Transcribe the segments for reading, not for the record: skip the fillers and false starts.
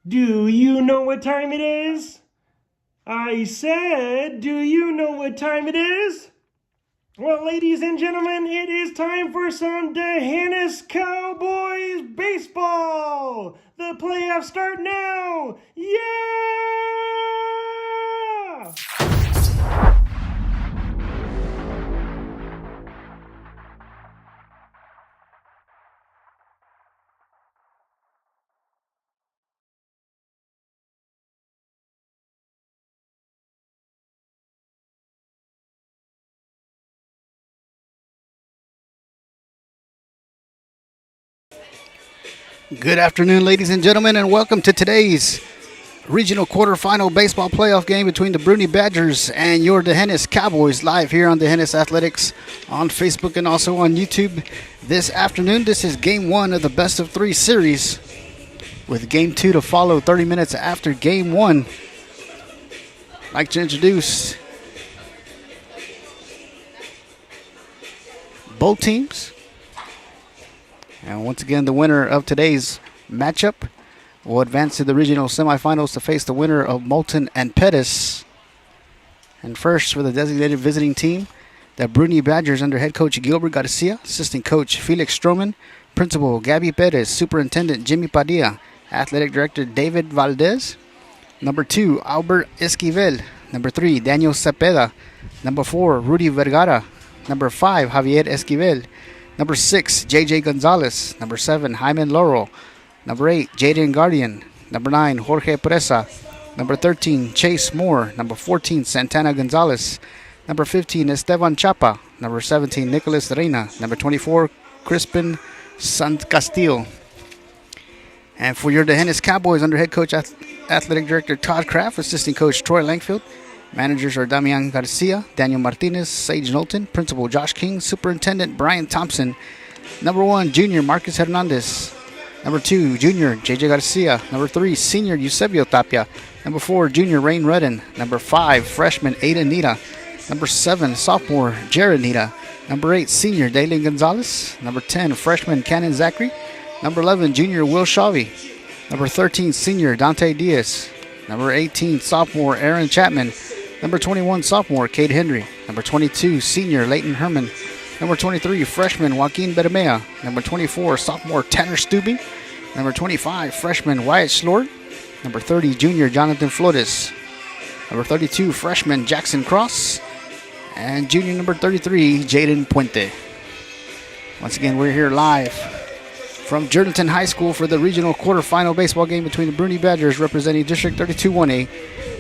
Do you know what time it is? I said, do you know what time it is? Well, ladies and gentlemen, it is time for some Dehennis Cowboys baseball. The playoffs start now. Yeah! Good afternoon, ladies and gentlemen, and welcome to today's regional quarterfinal baseball playoff game between the Bruni Badgers and your Dehennis Cowboys, live here on Dehennis Athletics on Facebook and also on YouTube this afternoon. This is game one of the best of three series, with game two to follow 30 minutes after game one. I'd like to introduce both teams. And once again, the winner of today's matchup will advance to the regional semifinals to face the winner of Moulton and Pettis. And first, for the designated visiting team, the Bruni Badgers under head coach Gilbert Garcia, assistant coach Felix Stroman, principal Gabby Perez, superintendent Jimmy Padilla, athletic director David Valdez. Number 2, Albert Esquivel. Number 3, Daniel Cepeda. Number 4, Rudy Vergara. Number 5, Javier Esquivel. Number 6, JJ Gonzalez. Number 7, Jaime Laurel. Number 8, Jaden Guardian. Number 9, Jorge Presa. Number 13, Chase Moore. Number 14, Santana Gonzalez. Number 15, Esteban Chapa. Number 17, Nicolas Reina. Number 24, Crispin Sant Castillo. And for your Dehennis Cowboys, under head coach athletic director Todd Kraft, assistant coach Troy Langfield. Managers are Damian Garcia, Daniel Martinez, Sage Knowlton, Principal Josh King, Superintendent Brian Thompson. Number 1, Junior Marcus Hernandez. Number 2, Junior JJ Garcia. Number 3, Senior Eusebio Tapia. Number 4, Junior Rain Redden. Number 5, Freshman Ada Nita. Number 7, Sophomore Jared Nita. Number 8, Senior Dalen Gonzalez. Number 10, Freshman Cannon Zachary. Number 11, Junior Will Shavy. Number 13, Senior Dante Diaz. Number 18, Sophomore Aaron Chapman. Number 21, Sophomore Cade Henry. Number 22, Senior Leighton Herman. Number 23, Freshman Joaquin Bermea. Number 24, Sophomore Tanner Stubing. Number 25, Freshman Wyatt Schlord. Number 30, Junior Jonathan Flores. Number 32, Freshman Jackson Cross. And Junior number 33, Jaden Puente. Once again, we're here live from Jordanton High School for the regional quarterfinal baseball game between the Bruni Badgers representing District 32-1A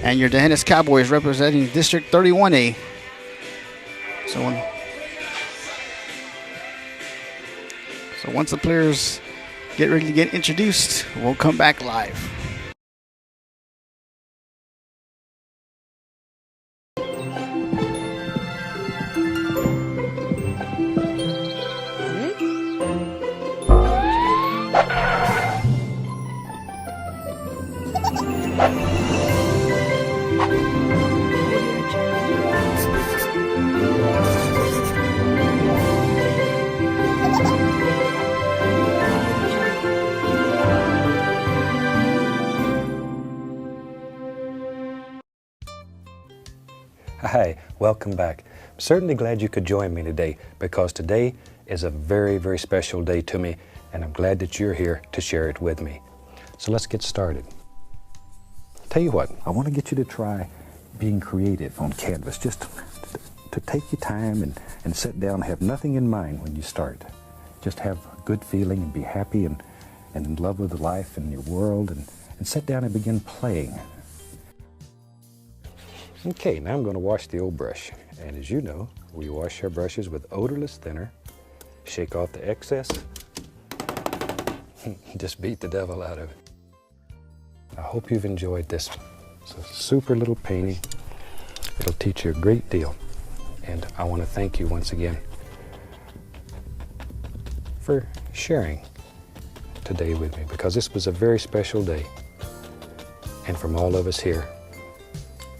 and your Dehennis Cowboys representing District 31A. So once the players get ready to get introduced, we'll come back live. Hi, welcome back. I'm certainly glad you could join me today because today is a very, very special day to me, and I'm glad that you're here to share it with me. So let's get started. Tell you what, I want to get you to try being creative on canvas, just to take your time and sit down, have nothing in mind when you start. Just have a good feeling and be happy and in love with life and your world, and sit down and begin playing. Okay, now I'm going to wash the old brush. And as you know, we wash our brushes with odorless thinner, shake off the excess, just beat the devil out of it. I hope you've enjoyed this. It's a super little painting. It'll teach you a great deal. And I want to thank you once again for sharing today with me, because this was a very special day. And from all of us here,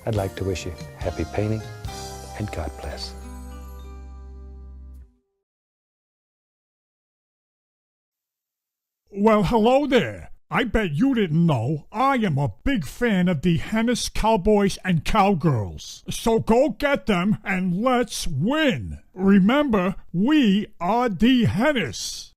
I'd like to wish you happy painting and God bless. Well, hello there. I bet you didn't know I am a big fan of the Hennis Cowboys and Cowgirls. So go get them and let's win. Remember, we are the Hennis.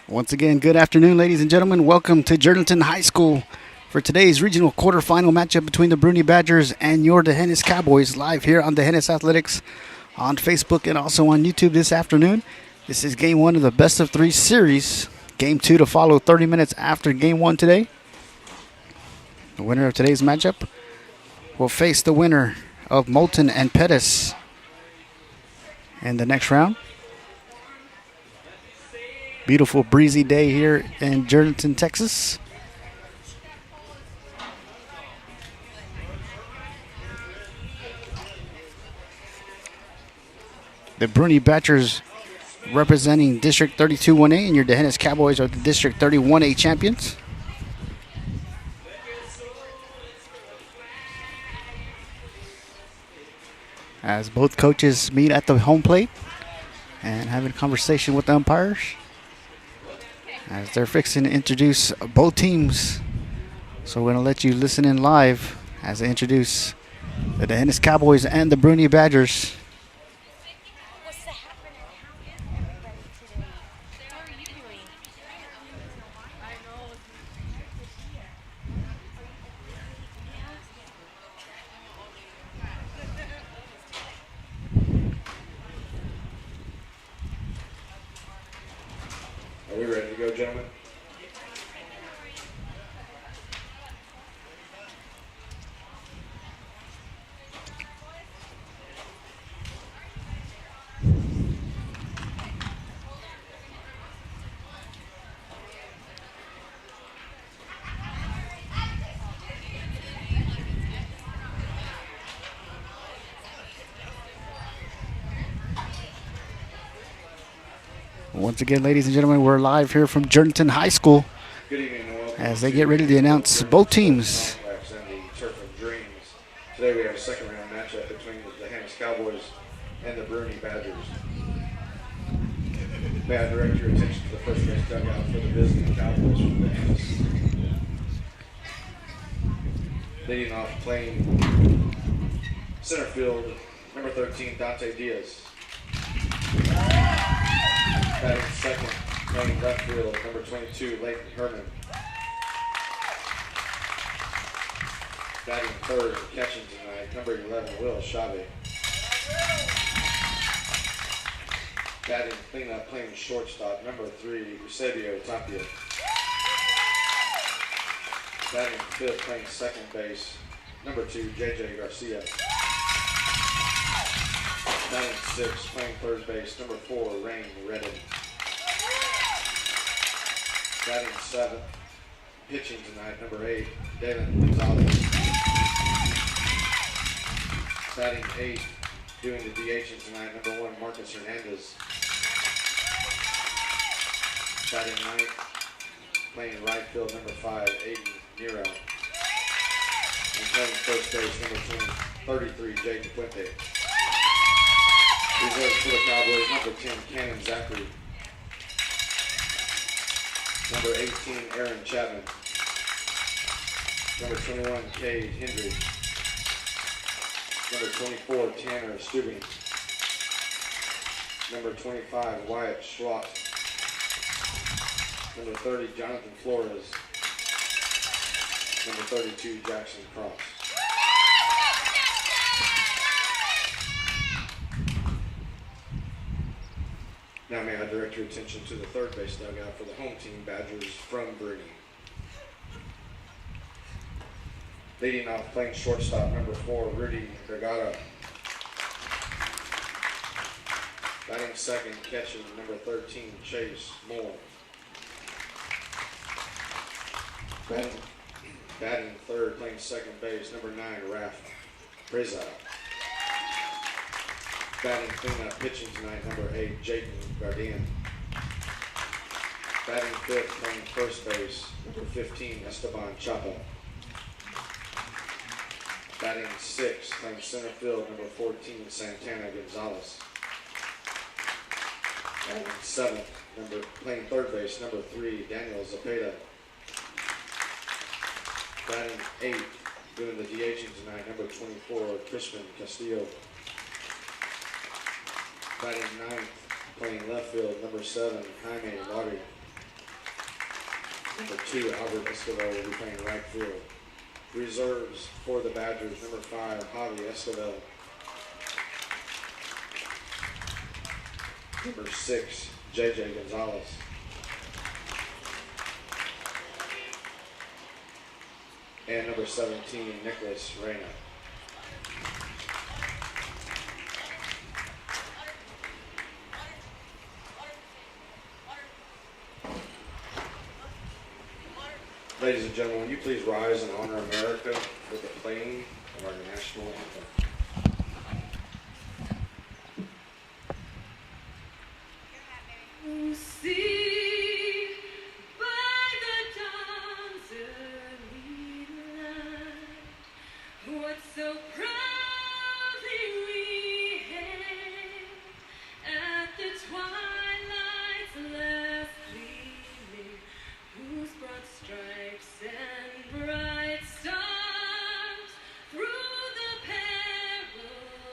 Once again, good afternoon, ladies and gentlemen. Welcome to Jordanton High School for today's regional quarterfinal matchup between the Bruni Badgers and your Hennis Cowboys, live here on the Hennis Athletics on Facebook and also on YouTube this afternoon. This is game one of the best of three series. Game two to follow 30 minutes after game one today. The winner of today's matchup will face the winner of Moulton and Pettis in the next round. Beautiful breezy day here in Jordanton, Texas. The Bruni Badgers representing District 32-1A, and your Hennis Cowboys are the District 31A champions. As both coaches meet at the home plate and having a conversation with the umpires, as they're fixing to introduce both teams. So we're going to let you listen in live as they introduce the Hennis Cowboys and the Bruni Badgers. Are we ready to go, gentlemen? Once again, ladies and gentlemen, we're live here from Jordanton High School Good evening and welcome as they get ready to announce both teams. And the Turf of Dreams. Today we have a second round matchup between the Hennis Cowboys and the Bruni Badgers. May I direct your attention to the first base dugout for the visiting Cowboys from the Hennis. Leading off playing center field, number 13, Dante Diaz. Batting second, playing left field, number 22, Leighton Herman. Batting third and catching tonight, number 11, Will Chavez. Batting cleanup, playing shortstop, number 3, Eusebio Tapia. Batting fifth, playing second base, number 2, JJ Garcia. Batting sixth, playing third base, number 4, Rain Redden. Batting seventh, pitching tonight, number 8, Dalen Gonzalez. Batting eighth, doing the DHing tonight, number 1, Marcus Hernandez. Batting ninth, playing right field, number 5, Aiden Nero. And playing first base, number 33, Jake Puente. Reserves for the Cowboys, number 10, Cannon Zachary. Number 18, Aaron Chapman. Number 21, Cade Hendry. Number 24, Tanner Stubing. Number 25, Wyatt Schwat. Number 30, Jonathan Flores. Number 32, Jackson Cross. Now may I direct your attention to the third base dugout for the home team, Badgers from Bruni. Leading off, playing shortstop, number 4, Rudy Vergara. Batting second, catching, number 13, Chase Moore. Batting third, playing second base, number 9, Raf Reza. Batting cleanup, pitching tonight, number 8, Jayden Gardian. Batting fifth, playing first base, number 15, Esteban Chapa. Batting sixth, playing center field, number 14, Santana Gonzalez. Batting seventh, playing third base, number 3, Daniel Zepeda. Batting eighth, doing the DHing tonight, number 24, Crispin Castillo. Batting ninth, playing left field, number 7, Jaime Lottery. Number 2, Albert Escobar will be playing right field. Reserves for the Badgers, number 5, Javi Escobar. Number 6, JJ Gonzalez. And number 17, Nicholas Reyna. Ladies and gentlemen, will you please rise and honor America with the playing of our national anthem. See by the dawn's early light what so proudly we hailed at the twilight's last gleaming, whose broad stripes and bright stars through the perilous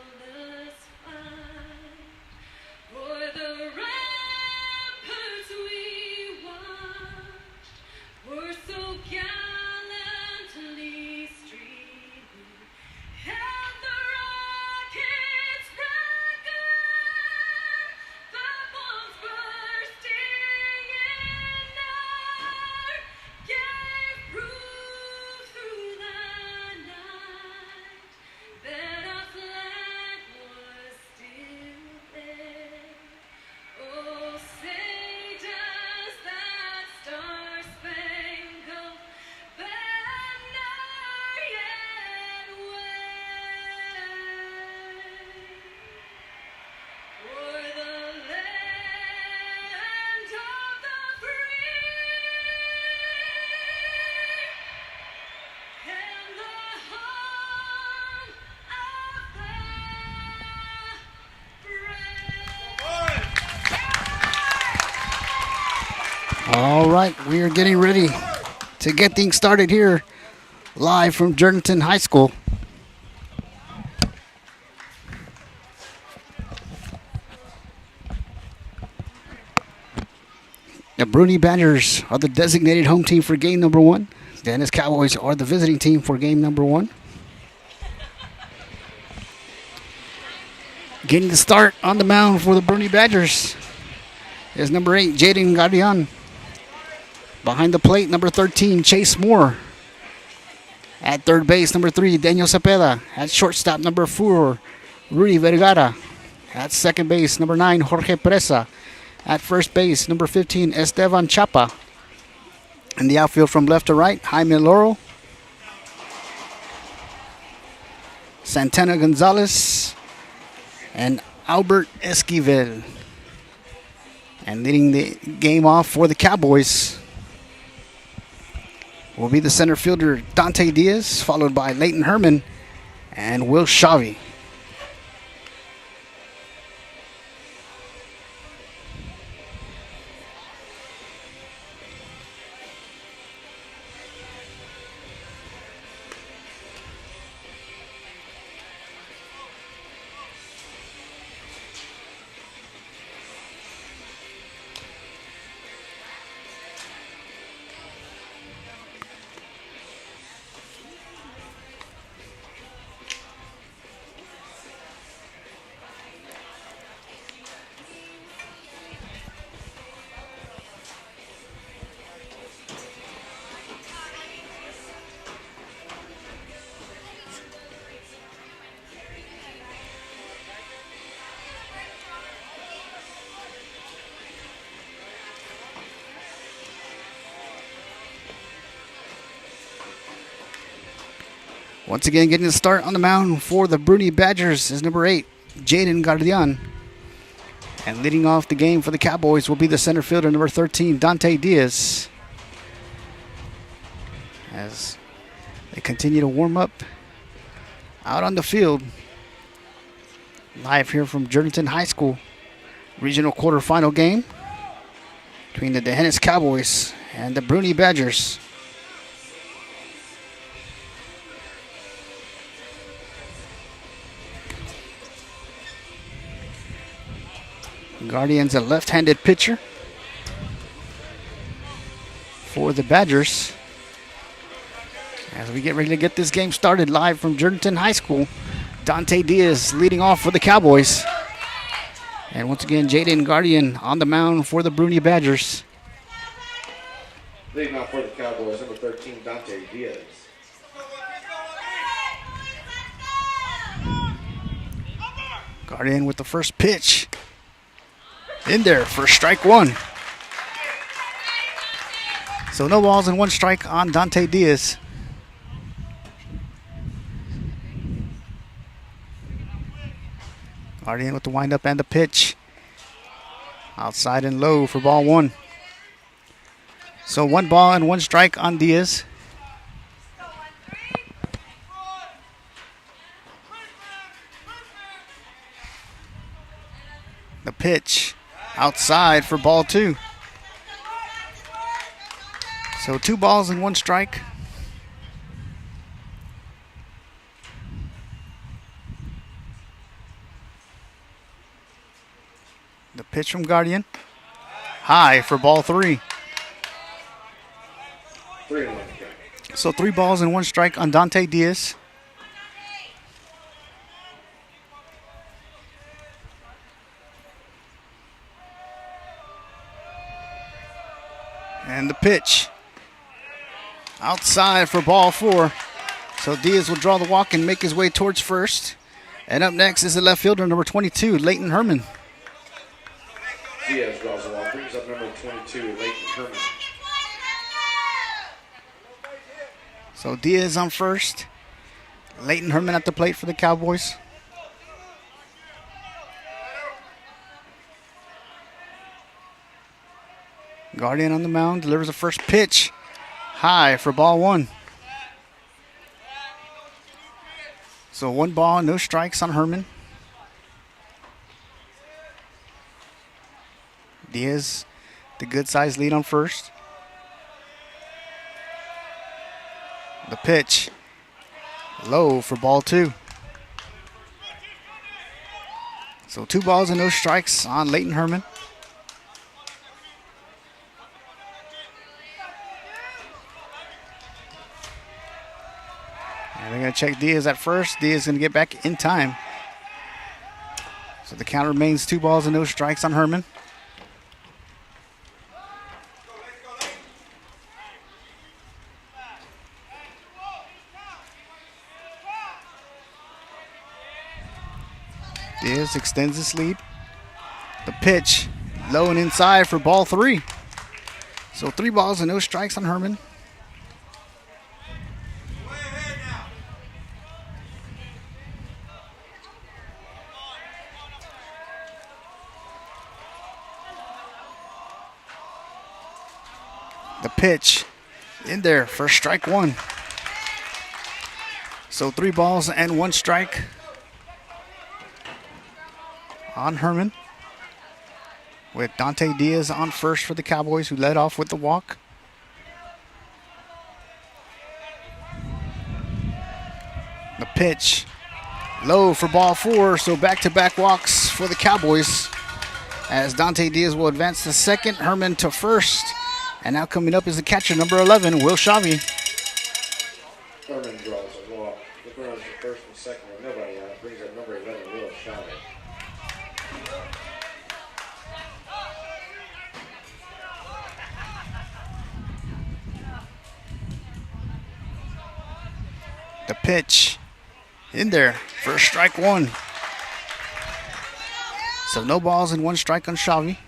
fight for the ramparts we watched were so gallantly streaming, and the rockets' record, the bombs bursting in air, gave proof through the night that our flag was still there. Oh, say does that star-spangled banner yet wave o'er the land of the free and the home of the brave. All right, we are getting ready to get things started here live from Jordanton High School. The Bruni Badgers are the designated home team for game number 1. The Ennis Cowboys are the visiting team for game number 1. Getting the start on the mound for the Bruni Badgers is number 8, Jayden Gardian. Behind the plate, number 13, Chase Moore. At third base, number 3, Daniel Cepeda. At shortstop, number 4, Rudy Vergara. At second base, number 9, Jorge Presa. At first base, number 15, Esteban Chapa. In the outfield from left to right, Jaime Laurel, Santana Gonzalez, and Albert Esquivel. And leading the game off for the Cowboys will be the center fielder Dante Diaz, followed by Leighton Herman and Will Shavi. Once again, getting the start on the mound for the Bruni Badgers is number 8, Jaden Guardian. And leading off the game for the Cowboys will be the center fielder, number 13, Dante Diaz. As they continue to warm up out on the field. Live here from Jordanton High School. Regional quarterfinal game between the D'Hanis Cowboys and the Bruni Badgers. Guardian's a left-handed pitcher for the Badgers. As we get ready to get this game started live from Jordanton High School, Dante Diaz leading off for the Cowboys. And once again, Jaden Guardian on the mound for the Bruni Badgers. Leading off for the Cowboys, number 13, Dante Diaz. Guardian with the first pitch. In there for strike one. So no balls and one strike on Dante Diaz. Guardian with the windup and the pitch. Outside and low for ball one. So 1 ball and 1 strike on Diaz. The pitch outside for ball 2. So 2 balls and 1 strike. The pitch from Guardian. High for ball 3. 3 and 1 strike. So 3 balls and 1 strike on Dante Diaz. And the pitch. Outside for ball 4. So Diaz will draw the walk and make his way towards first. And up next is the left fielder, number 22, Leighton Herman. Diaz draws the walk, brings up number 22, Leighton Herman. So Diaz on first. Leighton Herman at the plate for the Cowboys. Guardian on the mound, delivers the first pitch. High for ball 1. So 1 ball, no strikes on Herman. Diaz, the good size lead on first. The pitch, low for ball 2. So 2 balls and no strikes on Leighton Herman. And they're going to check Diaz at first. Diaz is going to get back in time. So the count remains 2 balls and no strikes on Herman. Diaz extends his lead. The pitch, low and inside for ball 3. So 3 balls and no strikes on Herman. The pitch in there for strike 1. So 3 balls and 1 strike on Herman, with Dante Diaz on first for the Cowboys, who led off with the walk. The pitch, low for ball 4, so back-to-back walks for the Cowboys as Dante Diaz will advance to second, Herman to first. And now coming up is the catcher, number 11, Will Shavy. Herman draws a walk. The runners at first and second with nobody out. Brings up number 11, Will Shavy. The pitch in there for strike 1. So no balls and 1 strike on Shavy.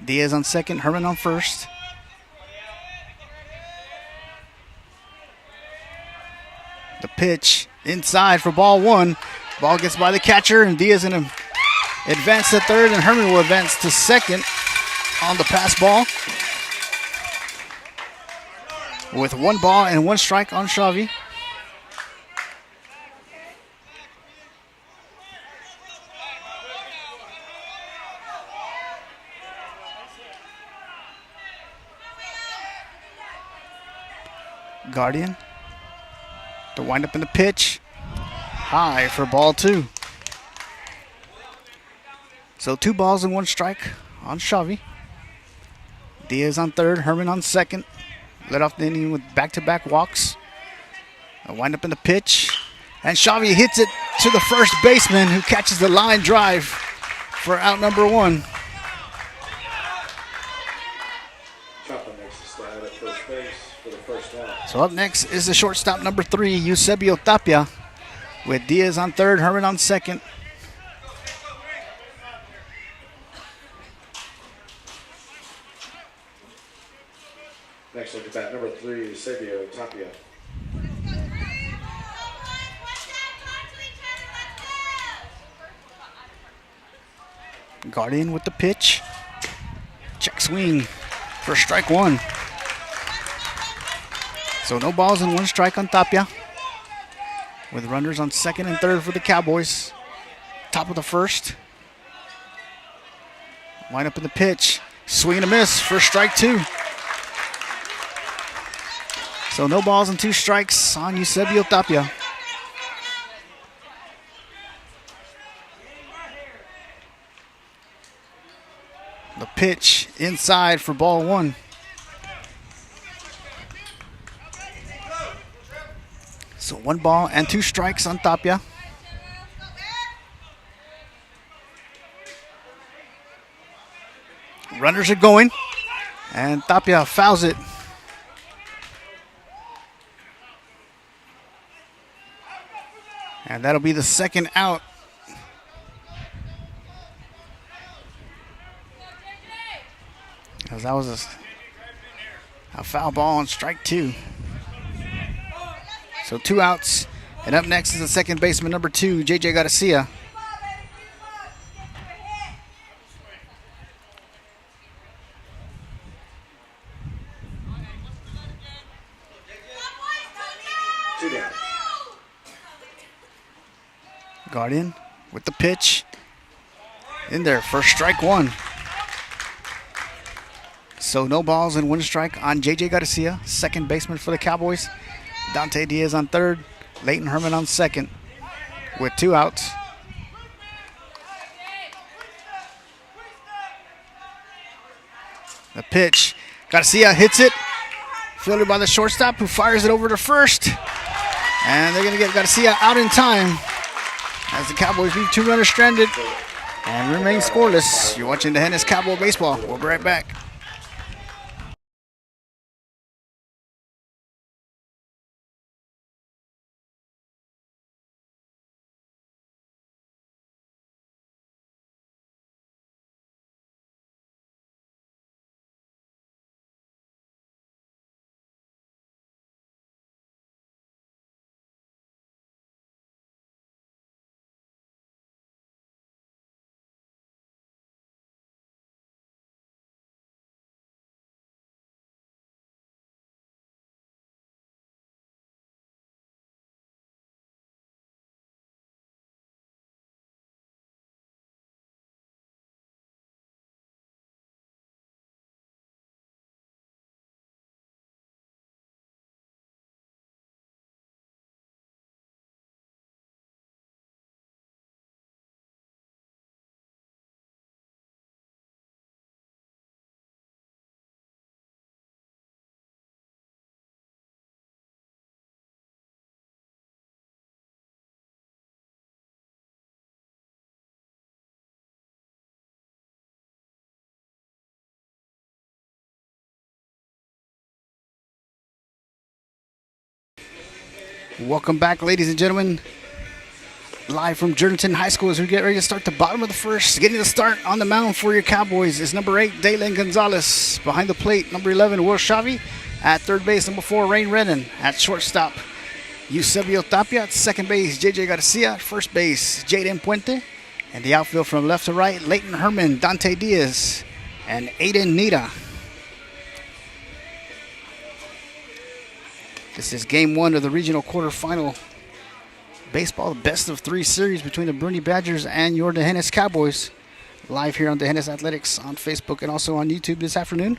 Diaz on second, Herman on first. The pitch inside for ball one. Ball gets by the catcher, and Diaz going to advance to third, and Herman will advance to second on the pass ball. With 1 ball and 1 strike on Xavi. Guardian to wind up in the pitch. High for ball 2. So 2 balls and 1 strike on Xavi. Diaz on third, Herman on second. Led off the inning with back-to-back walks. A wind up in the pitch. And Xavi hits it to the first baseman, who catches the line drive for out number 1. Chopper makes the slide at first base for the first out. So up next is the shortstop number 3, Eusebio Tapia, with Diaz on third, Herman on second. Next look at bat number 3, Eusebio Tapia. Guardian with the pitch. Check swing for strike 1. So no balls and 1 strike on Tapia, with runners on second and third for the Cowboys. Top of the first. Line up in the pitch. Swing and a miss for strike 2. So no balls and 2 strikes on Eusebio Tapia. The pitch inside for ball 1. So 1 ball and 2 strikes on Tapia. Runners are going, and Tapia fouls it. And that'll be the second out. Because that was a foul ball on strike 2. So 2 outs. And up next is the second baseman, number 2, J.J. Garcia. Guardian with the pitch. In there for strike 1. So no balls and 1 strike on J.J. Garcia, second baseman for the Cowboys. Dante Diaz on third, Leighton Herman on second, with 2 outs. The pitch, Garcia hits it, fielded by the shortstop, who fires it over to first. And they're going to get Garcia out in time as the Cowboys leave 2 runners stranded and remain scoreless. You're watching the Hennis Cowboy Baseball. We'll be right back. Welcome back, ladies and gentlemen. Live from Jordanton High School as we get ready to start the bottom of the first. Getting the start on the mound for your Cowboys is number 8, Daylen Gonzalez. Behind the plate, number 11, Will Xavi. At third base, number 4, Rain Redden. At shortstop, Eusebio Tapia. At second base, JJ Garcia. First base, Jaden Puente. And the outfield from left to right, Leighton Herman, Dante Diaz, and Aiden Nita. This is game one of the regional quarterfinal baseball, the best of three series between the Bruni Badgers and your Dehennis Cowboys. Live here on Dehennis Athletics on Facebook and also on YouTube this afternoon.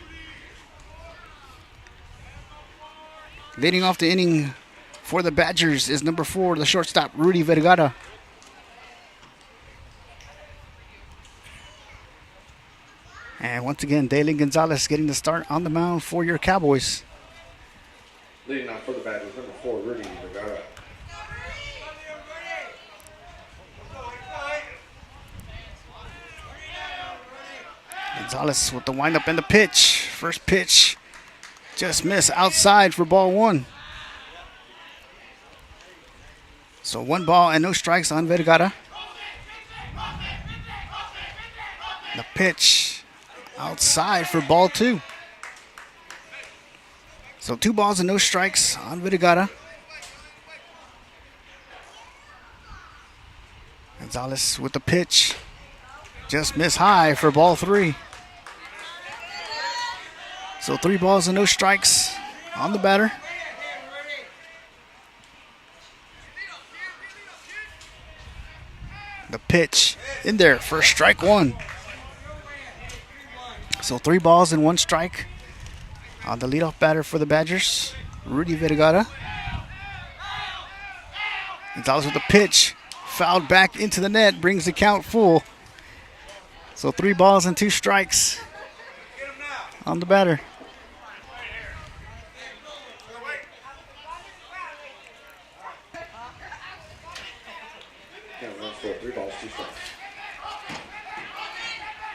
Leading off the inning for the Badgers is number 4, the shortstop, Rudy Vergara. And once again, Dalen Gonzalez getting the start on the mound for your Cowboys. Leading off for the Badgers, number 4, Rudy Vergara. Gonzalez with the windup and the pitch. First pitch just missed outside for ball 1. So 1 ball and no strikes on Vergara. The pitch outside for ball 2. So 2 balls and no strikes on Vergara. Gonzalez with the pitch. Just missed high for ball 3. So 3 balls and no strikes on the batter. The pitch in there for strike 1. So 3 balls and 1 strike on the leadoff batter for the Badgers, Rudy Vergara. Gonzalez with the pitch, fouled back into the net, brings the count full. So 3 balls and 2 strikes on the batter. Count runs full, 3 balls, 2 strikes.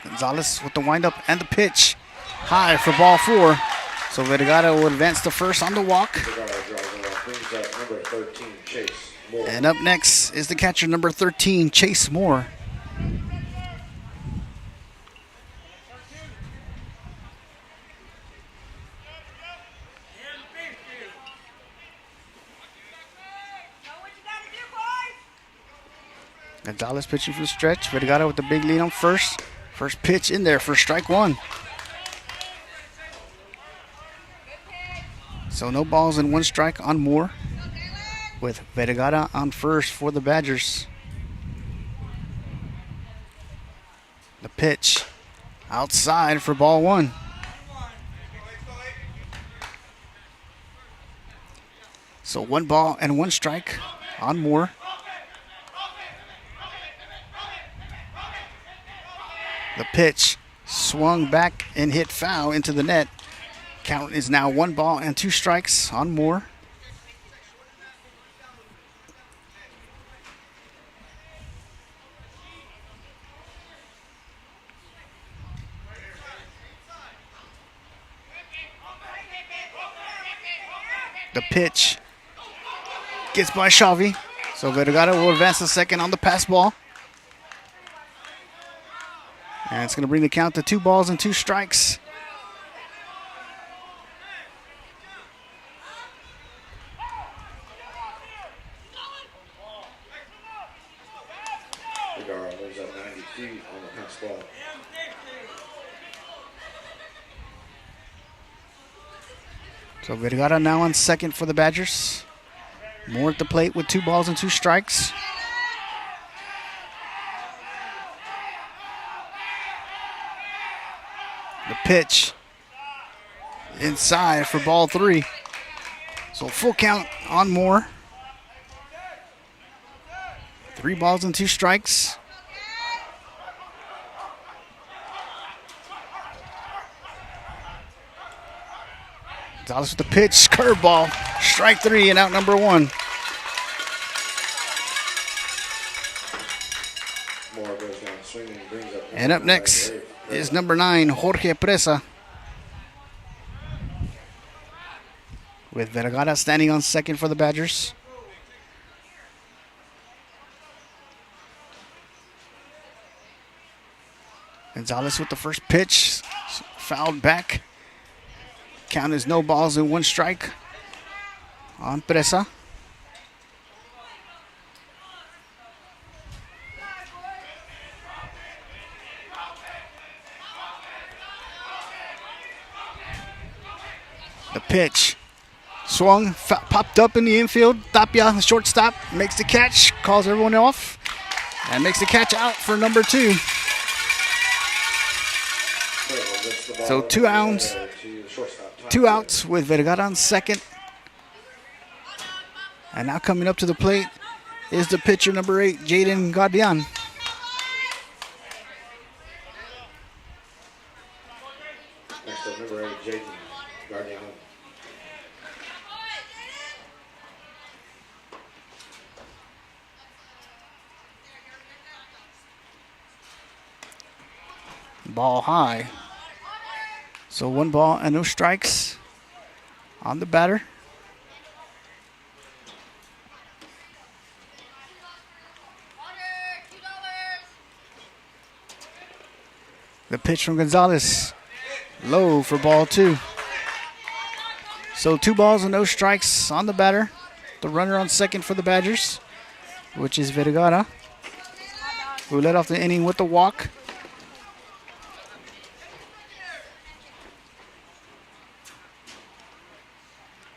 Gonzalez with the windup and the pitch. High for ball 4. So Vergara will advance to first on the walk. Vergara draws it off, brings up number 13, Chase Moore. And up next is the catcher number 13, Chase Moore. Gonzalez pitching from the stretch. Vergara with the big lead on first. First pitch in there for strike 1. So no balls and 1 strike on Moore, with Vergara on first for the Badgers. The pitch outside for ball 1. So 1 ball and 1 strike on Moore. The pitch swung back and hit foul into the net. Count is now 1 ball and 2 strikes on Moore. The pitch gets by Xavi. So Vergara will advance to second on the pass ball. And it's going to bring the count to 2 balls and 2 strikes. Vergara moves up 90 feet on the pass ball. So Vergara now on second for the Badgers. Moore at the plate with 2 balls and 2 strikes. The pitch inside for ball 3. So full count on Moore. 3 balls and 2 strikes. Gonzalez with the pitch, curveball, strike 3 and out number 1. Moore goes down swinging, brings up. And up next is number 9, Jorge Presa. With Vergara standing on second for the Badgers. Gonzalez with the first pitch, fouled back. Count is no balls and 1 strike on Presa. The pitch. Swung, popped up in the infield. Tapia, the shortstop, makes the catch, calls everyone off, and makes the catch out for number 2. So 2 outs. 2 outs with Vergara on second. And now coming up to the plate is the pitcher number 8, Jaden Guardian. Next up, number 8, Jaden Guardian. Ball high. So 1 ball and no strikes on the batter. The pitch from Gonzalez. Low for ball 2. So 2 balls and no strikes on the batter. The runner on second for the Badgers, which is Vergara, who led off the inning with the walk.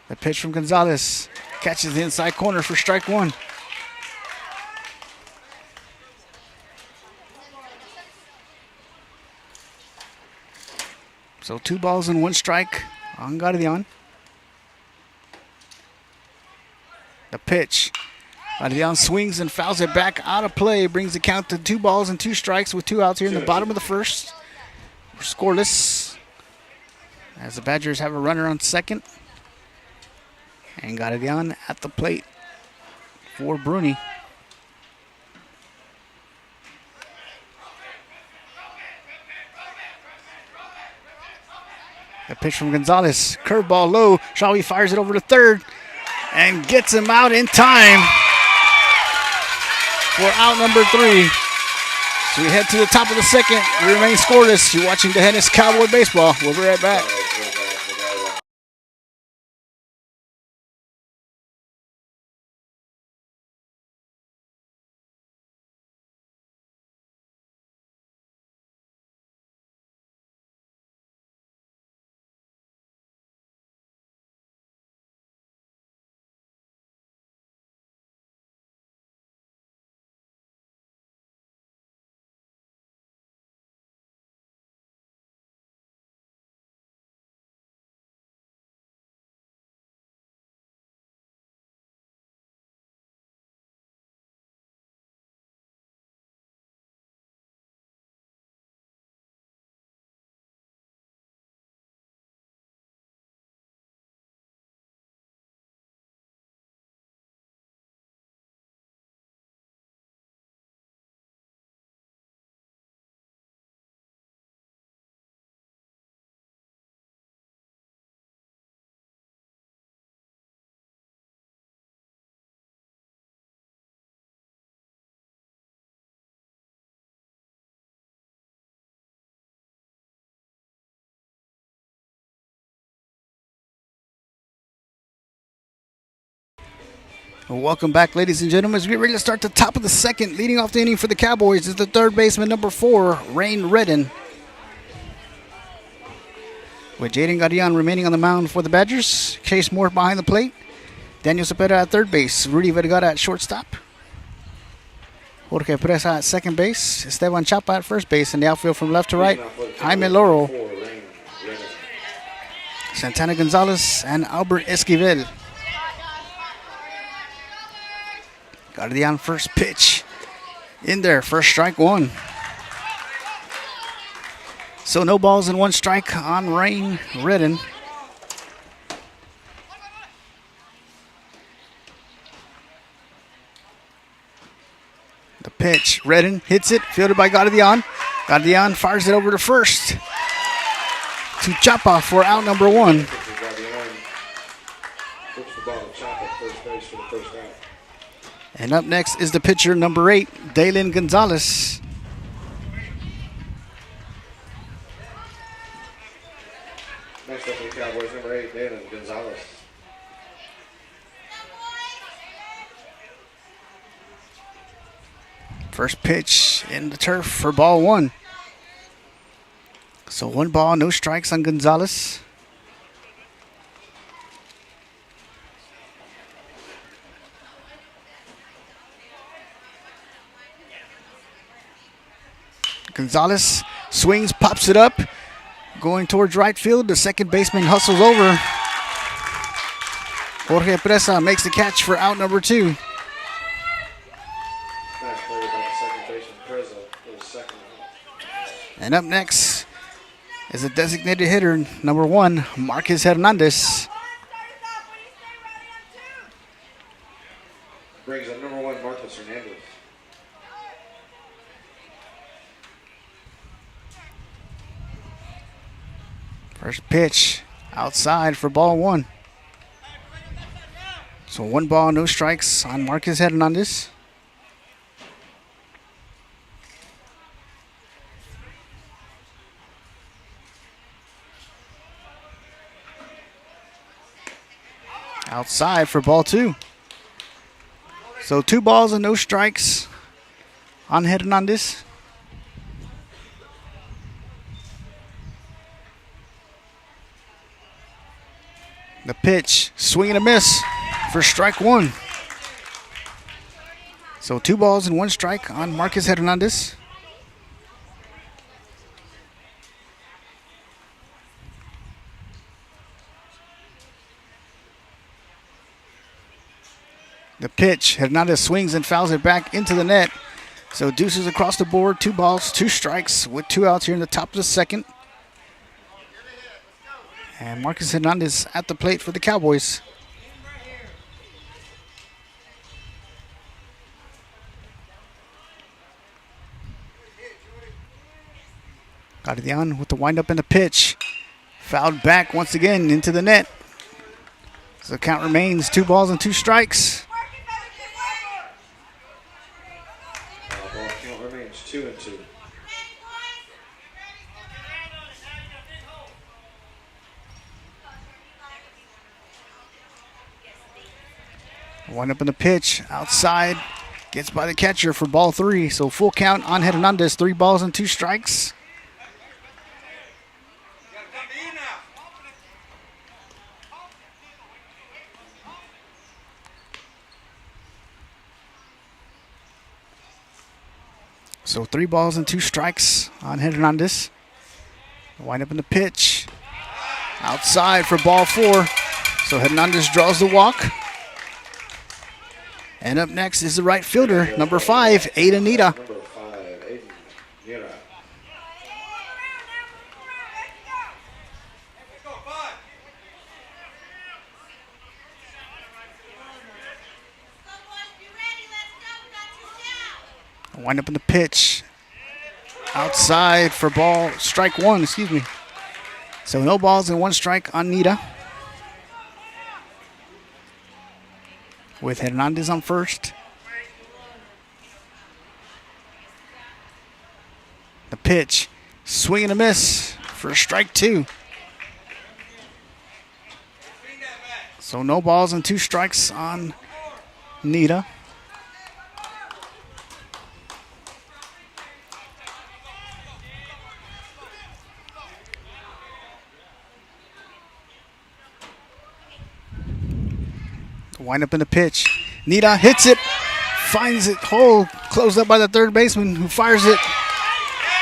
The pitch from Gonzalez catches the inside corner for strike 1. So 2 balls and 1 strike on Guardian. The pitch. Guardian swings and fouls it back out of play. Brings the count to 2 balls and 2 strikes with 2 outs here in the bottom of the first. We're scoreless as the Badgers have a runner on second. And Guardian at the plate for Bruni. The pitch from Gonzalez. Curveball low. Shawi fires it over to third and gets him out in time for out number 3. So we head to the top of the second. We remain scoreless. You're watching the Hennis Cowboy Baseball. We'll be right back. Welcome back, ladies and gentlemen. As we get ready to start the top of the second, leading off the inning for the Cowboys is the third baseman, number 4, Rain Redden. With Jaden Guardian remaining on the mound for the Badgers. Chase Moore behind the plate. Daniel Cepeda at third base. Rudy Vergara at shortstop. Jorge Presa at second base. Esteban Chapa at first base. And the outfield from left to right, Jaime Laurel, Santana Gonzalez, and Albert Esquivel. Guardian first pitch in there, first strike 1. So no balls and 1 strike on Rain Redden. The pitch, Redden hits it, fielded by Guardian. Guardian fires it over to first to Chapa for out number 1. And up next is the pitcher, number 8, Dalen Gonzalez. Next up for the Cowboys, number 8, Dalen Gonzalez. First pitch in the turf for ball 1. So 1 ball, no strikes on Gonzalez. Gonzalez swings, pops it up, going towards right field. The second baseman hustles over. Jorge Presa makes the catch for out number 2. Nice play by the second baseman, Preza, for the second out. And up next is a designated hitter, number 1, Marcus Hernandez. Brings up number 1, Marcus Hernandez. First pitch outside for ball 1. So 1 ball, no strikes on Marcus Hernandez. Outside for ball 2. So 2 balls and no strikes on Hernandez. The pitch, swing and a miss for strike 1. So 2 balls and 1 strike on Marcus Hernandez. The pitch, Hernandez swings and fouls it back into the net. So deuces across the board, 2 balls, 2 strikes with 2 outs here in the top of the second. And Marcus Hernandez at the plate for the Cowboys. Guardian with the windup and the pitch. Fouled back once again into the net. So the count remains 2 balls and 2 strikes. Ball count remains 2-2. Wind up in the pitch, outside, gets by the catcher for ball 3. So full count on Hernandez, 3 balls and 2 strikes. So 3 balls and 2 strikes on Hernandez. Wind up in the pitch, outside for ball 4. So Hernandez draws the walk. And up next is the right fielder, number 5, Aiden Nita. Number 5, Aiden Nita. Wind up in the pitch. Outside for strike 1, excuse me. So no balls and 1 strike on Nita. With Hernandez on first. The pitch, swing and a miss for strike 2. So no balls and 2 strikes on Nita. Wind up in the pitch. Nita hits it, finds it whole, closed up by the third baseman who fires it.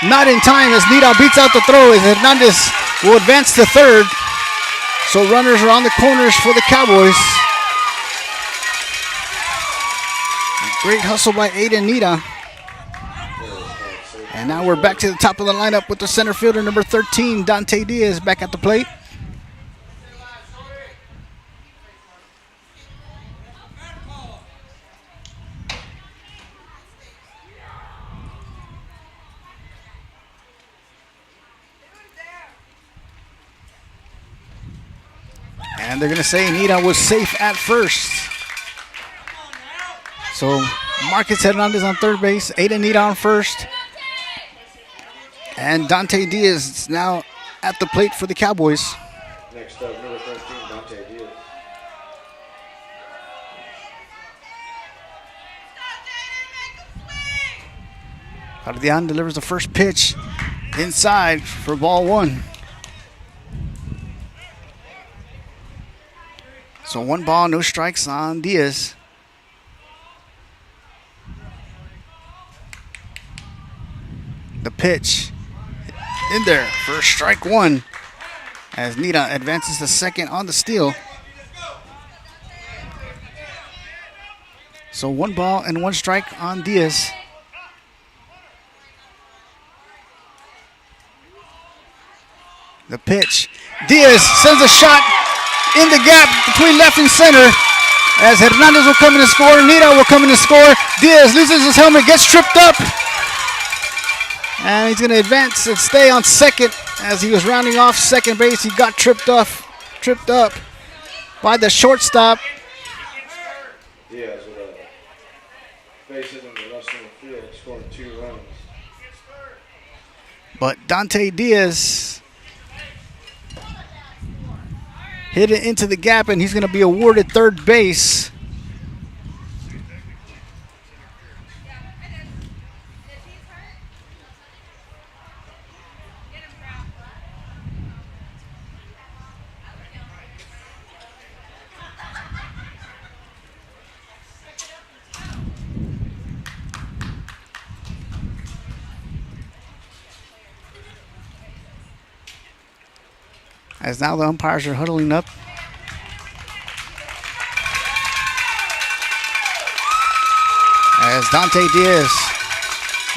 Not in time as Nita beats out the throw as Hernandez will advance to third. So runners are on the corners for the Cowboys. Great hustle by Aiden Nita. And now we're back to the top of the lineup with the center fielder, number 13, Dante Diaz, back at the plate. And they're going to say Nita was safe at first. So Marcus Hernandez on third base, Aiden Nita on first. And Dante Diaz is now at the plate for the Cowboys. Next up, number 13, Dante Diaz. Guardian delivers the first pitch inside for ball 1. So 1 ball, no strikes on Diaz. The pitch in there for strike one as Nita advances to second on the steal. So 1 ball and 1 strike on Diaz. The pitch. Diaz sends a shot in the gap between left and center as Hernandez will come in to score. Nita will come in to score. Diaz loses his helmet, gets tripped up. And he's going to advance and stay on second as he was rounding off second base. He got tripped up by the shortstop. Diaz with a base hit in the left center field, scoring 2 runs. But Dante Diaz hit it into the gap, and he's going to be awarded third base. As now the umpires are huddling up. As Dante Diaz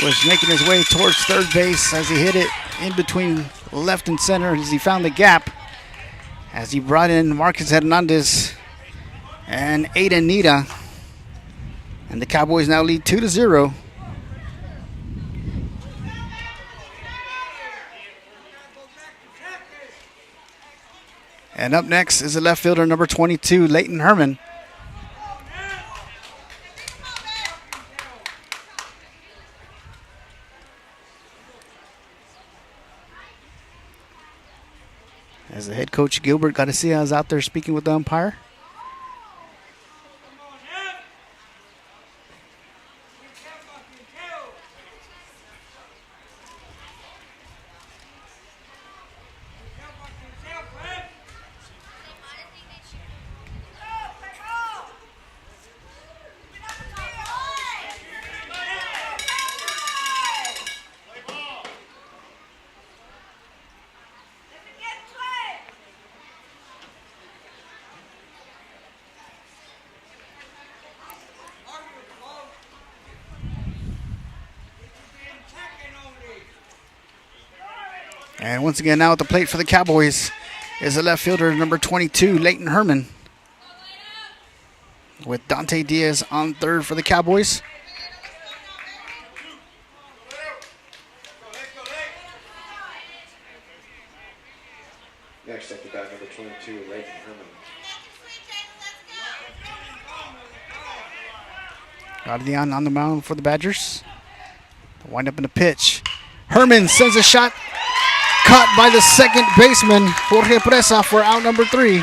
was making his way towards third base as he hit it in between left and center as he found the gap. As he brought in Marcus Hernandez and Aiden Nita. And the Cowboys now lead 2-0. And up next is the left fielder, number 22, Leighton Herman. As the head coach, Gilbert Garcia, is out there speaking with the umpire. And once again, now at the plate for the Cowboys is the left fielder, number 22, Leighton Herman. With Dante Diaz on third for the Cowboys. Next up, the bat number 22, Leighton Herman. Guardian on the mound for the Badgers. Wind up in the pitch. Herman sends a shot. Caught by the second baseman, Jorge Presa, for out number 3.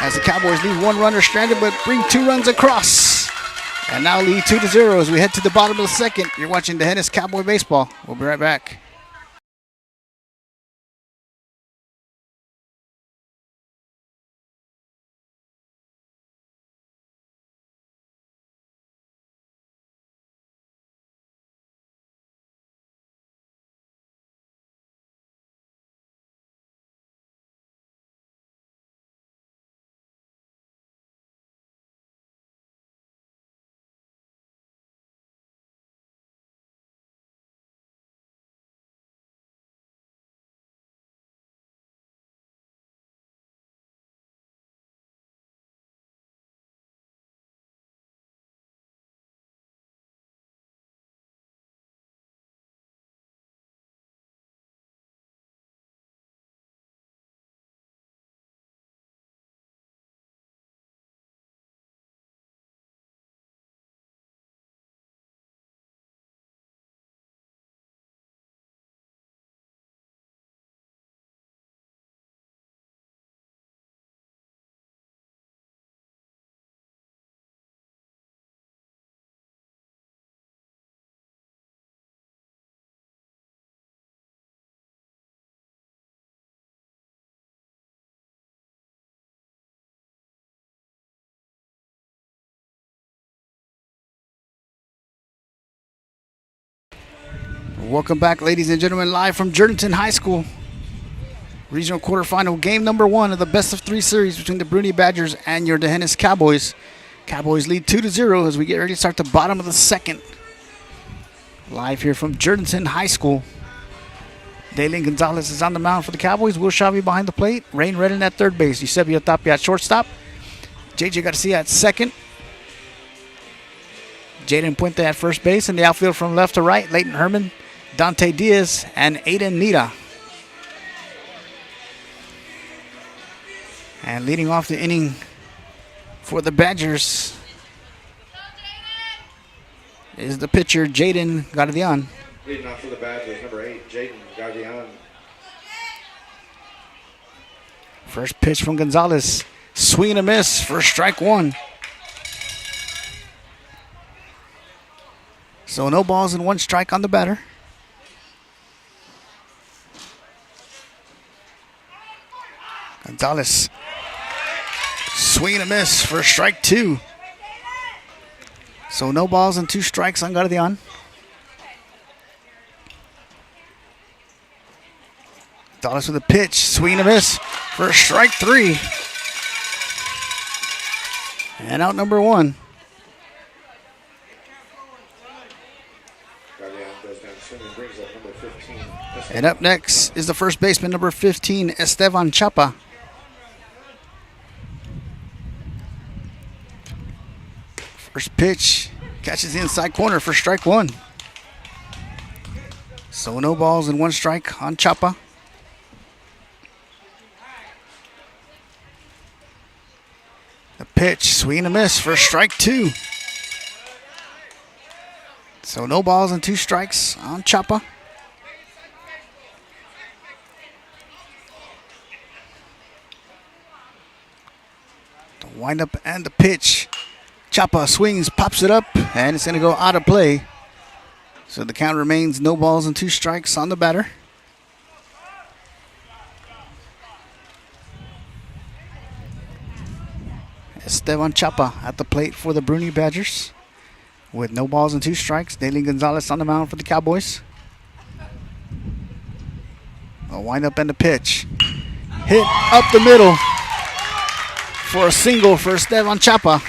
As the Cowboys leave 1 runner stranded, but bring 2 runs across. And now lead 2-0 as we head to the bottom of the second. You're watching the Hennis Cowboy Baseball. We'll be right back. Welcome back, ladies and gentlemen, live from Jordanton High School. Regional quarterfinal game number 1 of the best of 3 series between the Bruni Badgers and your D'Hanis Cowboys. Cowboys lead 2-0 as we get ready to start the bottom of the second. Live here from Jordanton High School. Daylin Gonzalez is on the mound for the Cowboys. Will Shavy behind the plate. Rain Redden at third base. Eusebio Tapia at shortstop. JJ Garcia at second. Jaden Puente at first base. In the outfield from left to right, Leighton Herman, Dante Diaz, and Aiden Nita. And leading off the inning for the Badgers is the pitcher, Jaden Guardian. Leading off for the Badgers, number 8, Jaden Guardian. First pitch from Gonzalez. Swing and a miss for strike 1. So no balls and 1 strike on the batter. Gonzalez. Swing and a miss for strike 2. So no balls and 2 strikes on Guardian. Gonzalez with a pitch. Swing and a miss for strike 3. And out number 1. Guardian goes down swing and brings up number 15. And up next is the first baseman, number 15, Esteban Chapa. First pitch catches the inside corner for strike 1. So no balls and 1 strike on Chapa. The pitch, swing and a miss for strike 2. So no balls and 2 strikes on Chapa. The windup and the pitch. Chapa swings, pops it up, and it's going to go out of play. So the count remains no balls and 2 strikes on the batter. Esteban Chapa at the plate for the Bruni Badgers. With no balls and 2 strikes, Daylin Gonzalez on the mound for the Cowboys. A windup and a pitch. Hit up the middle for a single for Esteban Chapa.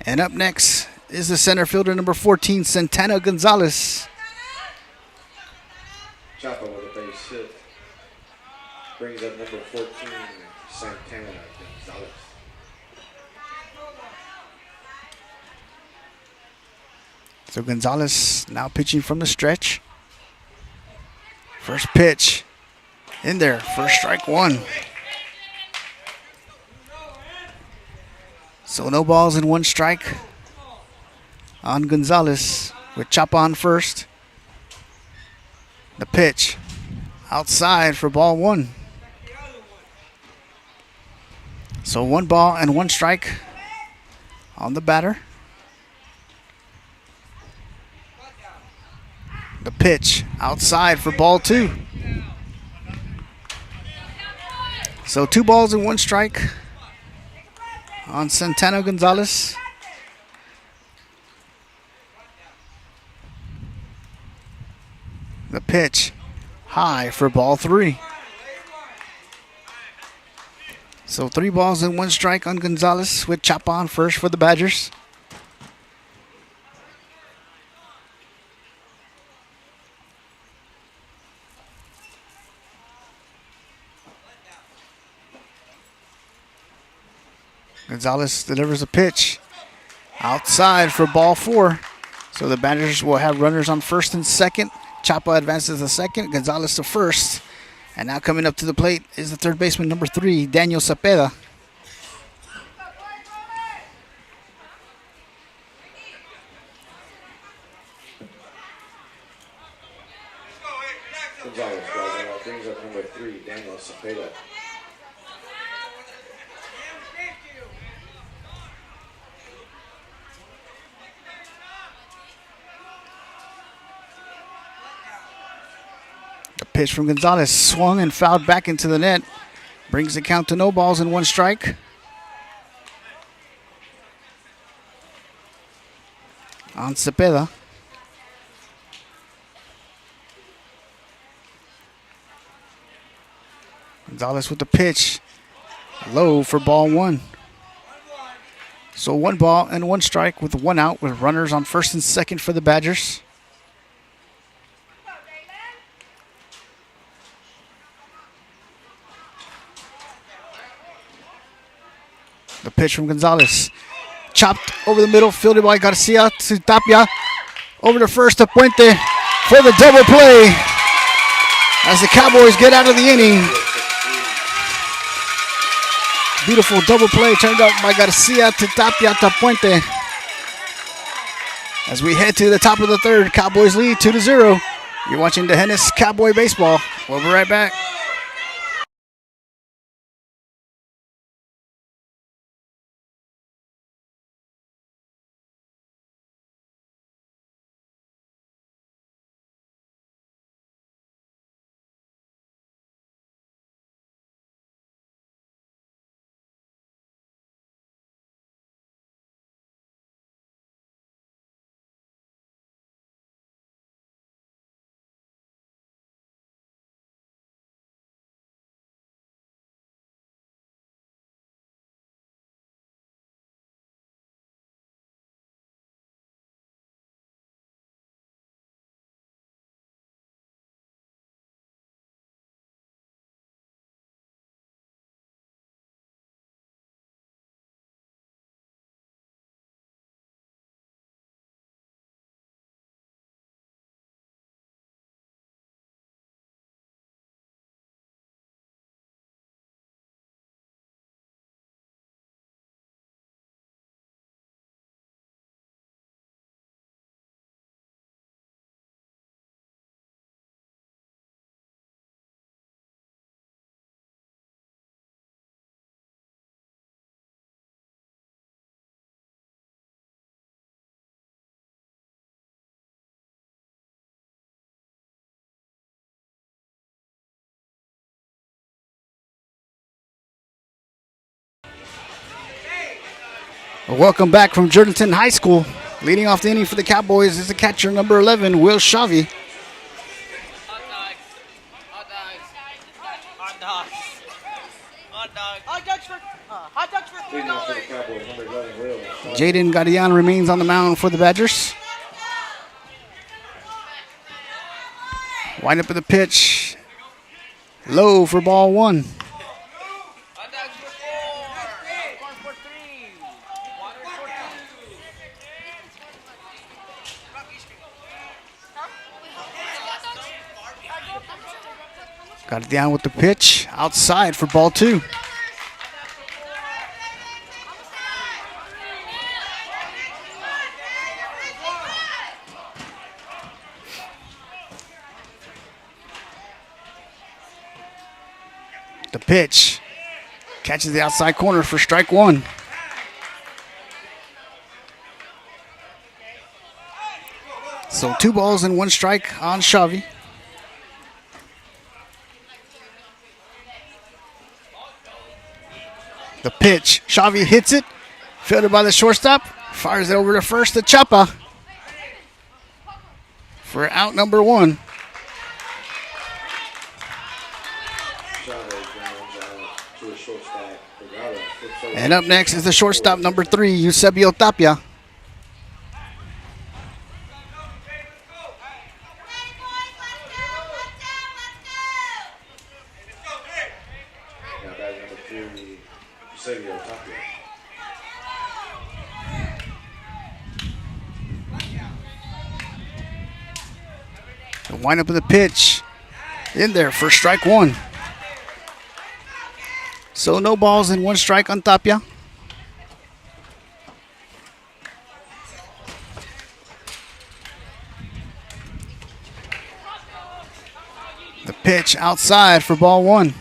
And up next is the center fielder, number 14, Santana Gonzalez. Chapa with a base hit. Brings up number 14, Santana Gonzalez. So Gonzalez now pitching from the stretch. First pitch in there for strike 1. So no balls and 1 strike on Gonzalez with Chapa on first. The pitch outside for ball 1. So 1 ball and 1 strike on the batter. The pitch outside for ball 2. So 2 balls and 1 strike on Santana Gonzalez. The pitch high for ball 3. So 3 balls and 1 strike on Gonzalez with Chapa on first for the Badgers. Gonzalez delivers a pitch outside for ball 4. So the Badgers will have runners on first and second. Chapa advances to second, Gonzalez to first. And now coming up to the plate is the third baseman, number 3, Daniel Cepeda. Gonzalez driving out, brings up number 3, Daniel Cepeda. The pitch from Gonzalez swung and fouled back into the net. Brings the count to no balls and 1 strike. on Cepeda. Gonzalez with the pitch. Low for ball one. So 1 ball and 1 strike with 1 out with runners on first and second for the Badgers. The pitch from Gonzalez. Chopped over the middle, fielded by Garcia to Tapia. Over to first to Puente for the double play as the Cowboys get out of the inning. Beautiful double play turned out by Garcia to Tapia to Puente. As we head to the top of the third, Cowboys lead 2-0. You're watching the Hennis Cowboy Baseball. We'll be right back. Welcome back from Jordanton High School. Leading off the inning for the Cowboys is the catcher, number 11, Will Shavi. Hot dogs. Hot dogs. Hot dogs. Hot dogs for Leading off for the Cowboys, number 11, Will. Jaden Gadian remains on the mound for the Badgers. Wind up with the pitch. Low for ball one. Hot dogs for 4. Corn for 3. Water for 2. Got it down with the pitch. Outside for ball two. The pitch. Catches the outside corner for strike one. So 2 balls and 1 strike on Shavi. The pitch. Shavi hits it. Fielded by the shortstop. Fires it over to first to Chapa. For out number 1. To a shortstop. And up next is the shortstop number 3, Eusebio Tapia. Now batting number 3, Eusebio Tapia. The windup of the pitch. In there for strike 1. So no balls and 1 strike on Tapia. The pitch outside for ball 1.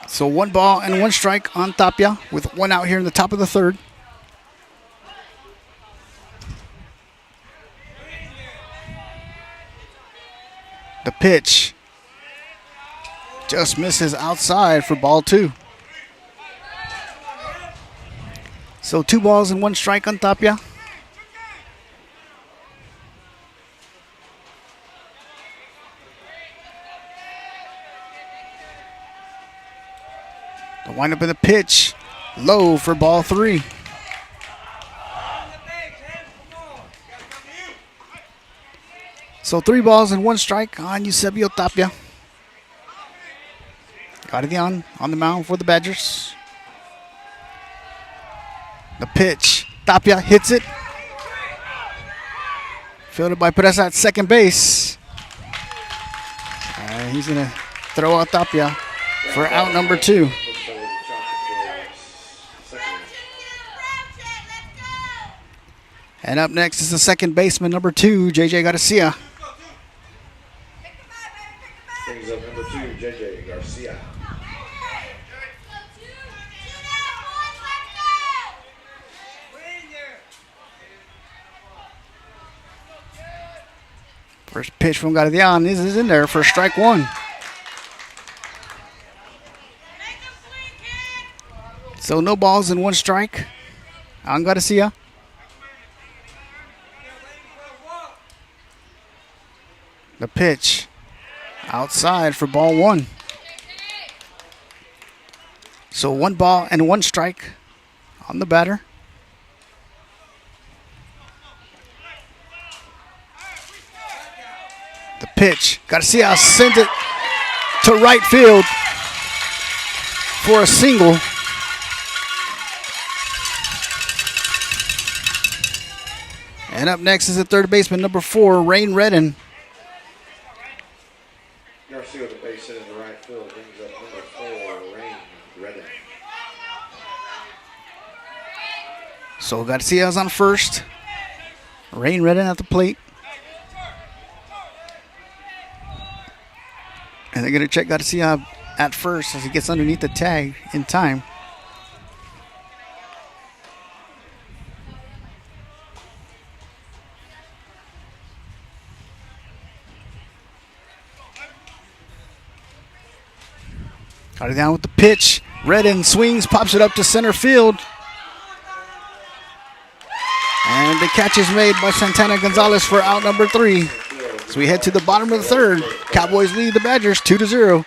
So 1 ball and 1 strike on Tapia with 1 out here in the top of the third. The pitch just misses outside for ball 2. So 2 balls and 1 strike on Tapia. The windup in the pitch. Low for ball 3. So 3 balls and 1 strike on Eusebio Tapia. Guardian on the mound for the Badgers. The pitch. Tapia hits it. Fielded by Pereza at second base. And he's going to throw out Tapia for out number 2. And up next is the second baseman, number 2, J.J. Garcia. Brings up number 2, J.J. Garcia. First pitch from Guardian is in there for strike 1. So no balls and 1 strike on Garcia. The pitch outside for ball 1. So 1 ball and 1 strike on the batter. The pitch. Garcia sent it to right field for a single. And up next is the third baseman, number 4, Rain Redden. Garcia with the base hit in the right field brings up number 4, Rain Redden. So Garcia's on first. Rain Redden at the plate. And they're going to check Garcia at first as he gets underneath the tag in time. Got it down with the pitch. Redden swings, pops it up to center field. And the catch is made by Santana Gonzalez for out number 3. So we head to the bottom of the third. Cowboys lead the Badgers 2-0.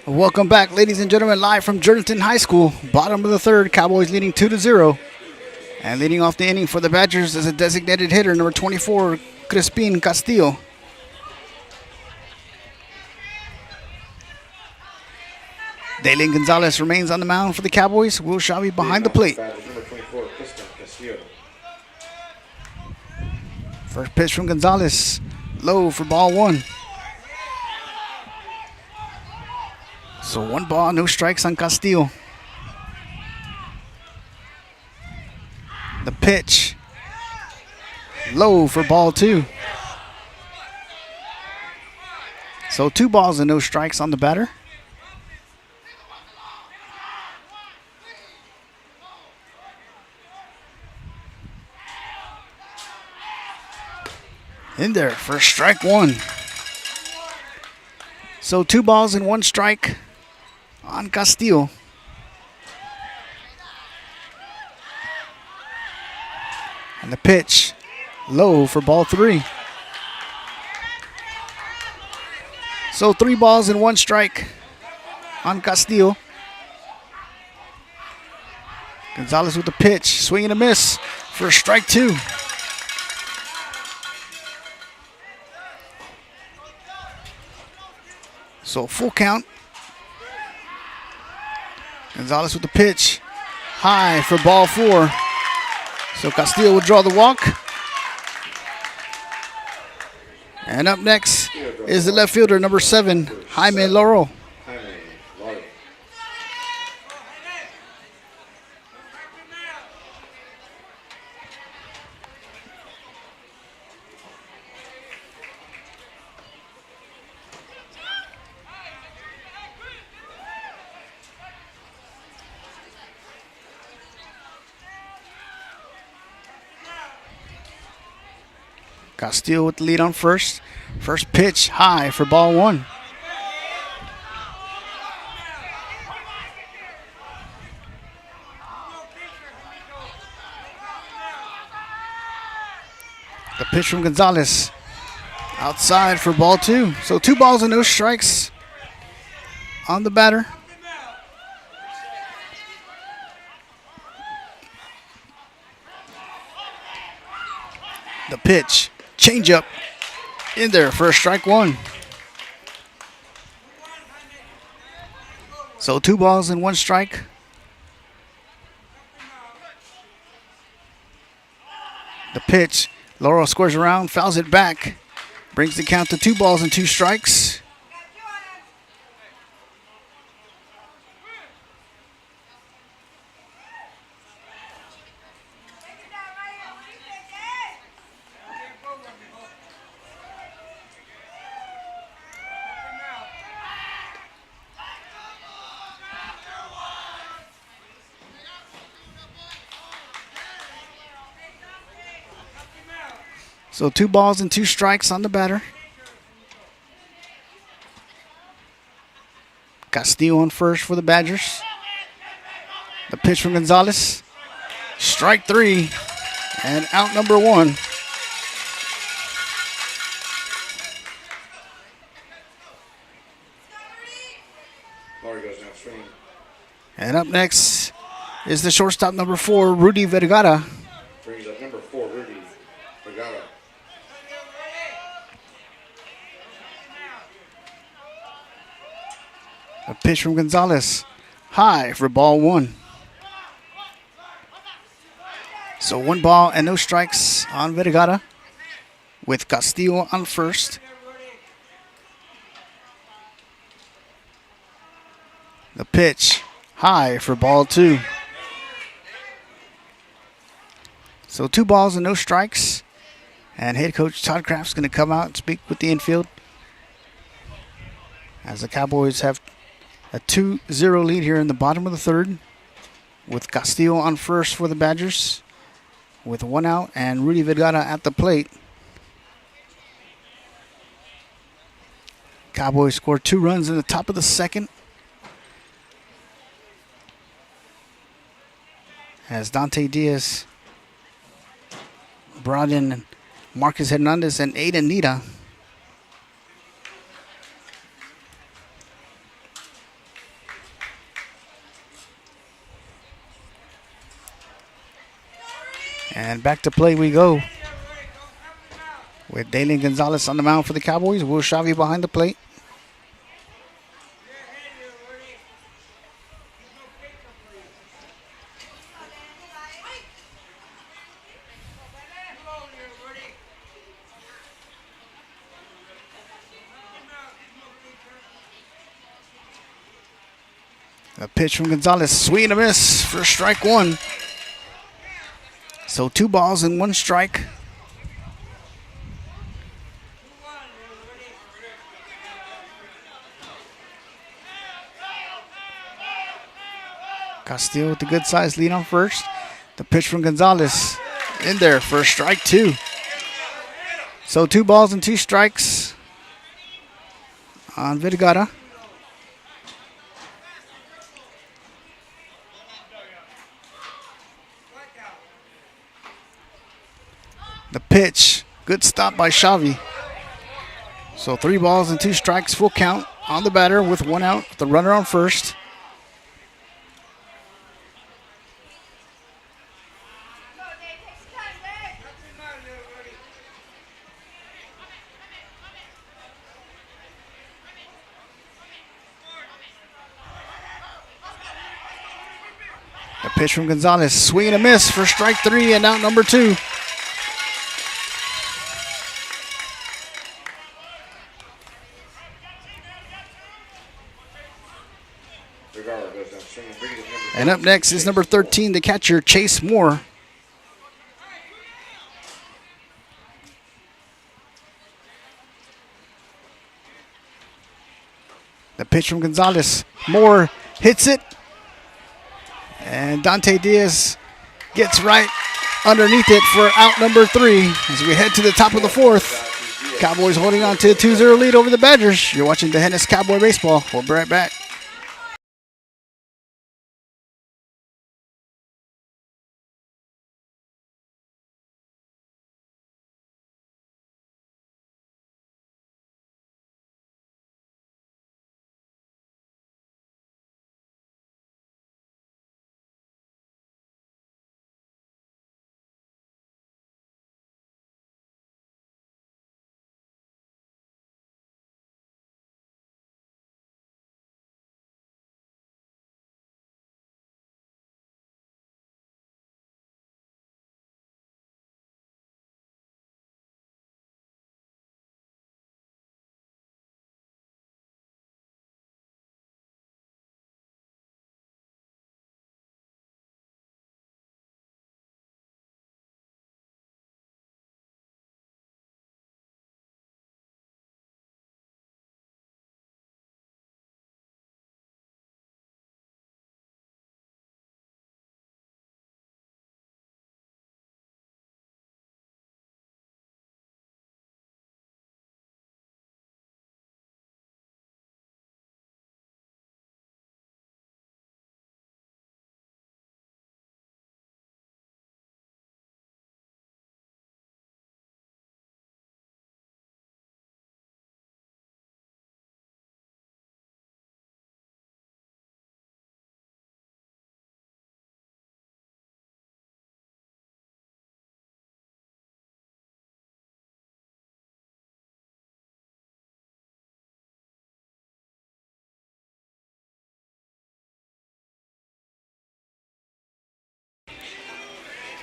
Welcome back, ladies and gentlemen, live from Jordanton High School. Bottom of the third, Cowboys leading 2-0. And leading off the inning for the Badgers is a designated hitter, number 24, Crispin Castillo. Dalen Gonzalez remains on the mound for the Cowboys. Will Shawi behind the plate. Number 24, Crispin Castillo. First pitch from Gonzalez. Low for ball 1. So 1 ball, no strikes on Castillo. The pitch. Low for ball 2. So 2 balls and no strikes on the batter. In there for strike 1. So 2 balls and 1 strike on Castillo. And the pitch low for ball 3. So 3 balls and 1 strike on Castillo. Gonzalez with the pitch, swing and a miss for strike 2. So full count. Gonzalez with the pitch, high for ball 4. So Castillo will draw the walk. And up next is the left fielder, number 7, Jaime Laurel. Jaime Laurel. Castillo with the lead on first. First pitch high for ball 1. The pitch from Gonzalez. Outside for ball 2. So 2 balls and no strikes on the batter. The pitch. Changeup in there for strike 1. So 2 balls and 1 strike. The pitch. Laurel scores around, fouls it back. Brings the count to 2 balls and 2 strikes. So 2 balls and 2 strikes on the batter. Castillo on first for the Badgers. The pitch from Gonzalez. Strike 3 and out number 1. Laurel goes down swinging. And up next is the shortstop number 4, Rudy Vergara. Brings up number 4, Rudy Vergara. A pitch from Gonzalez. High for ball 1. So 1 ball and no strikes on Vergara with Castillo on first. The pitch. High for ball 2. So 2 balls and no strikes. And head coach Todd Kraft's going to come out and speak with the infield as the Cowboys have a 2-0 lead here in the bottom of the 3rd with Castillo on first for the Badgers with 1 out and Rudy Vergara at the plate. Cowboys scored 2 runs in the top of the 2nd as Dante Diaz brought in Marcus Hernandez and Aiden Nita. And back to play we go with Dalen Gonzalez on the mound for the Cowboys. Will Shavi behind the plate. A pitch from Gonzalez, swing and a miss for strike one. So 2 balls and 1 strike. Castillo with the good size lead on first. The pitch from Gonzalez in there for strike 2. So 2 balls and 2 strikes on Vergara. The pitch, good stop by Xavi. So 3 balls and 2 strikes, full count on the batter with 1 out, the runner on first. The pitch from Gonzalez, swing and a miss for strike 3 and out number 2. And up next is number 13, the catcher, Chase Moore. The pitch from Gonzalez. Moore hits it. And Dante Diaz gets right underneath it for out number 3 as we head to the top of the 4th. Cowboys holding on to a 2-0 lead over the Badgers. You're watching the Hennis Cowboy Baseball. We'll be right back.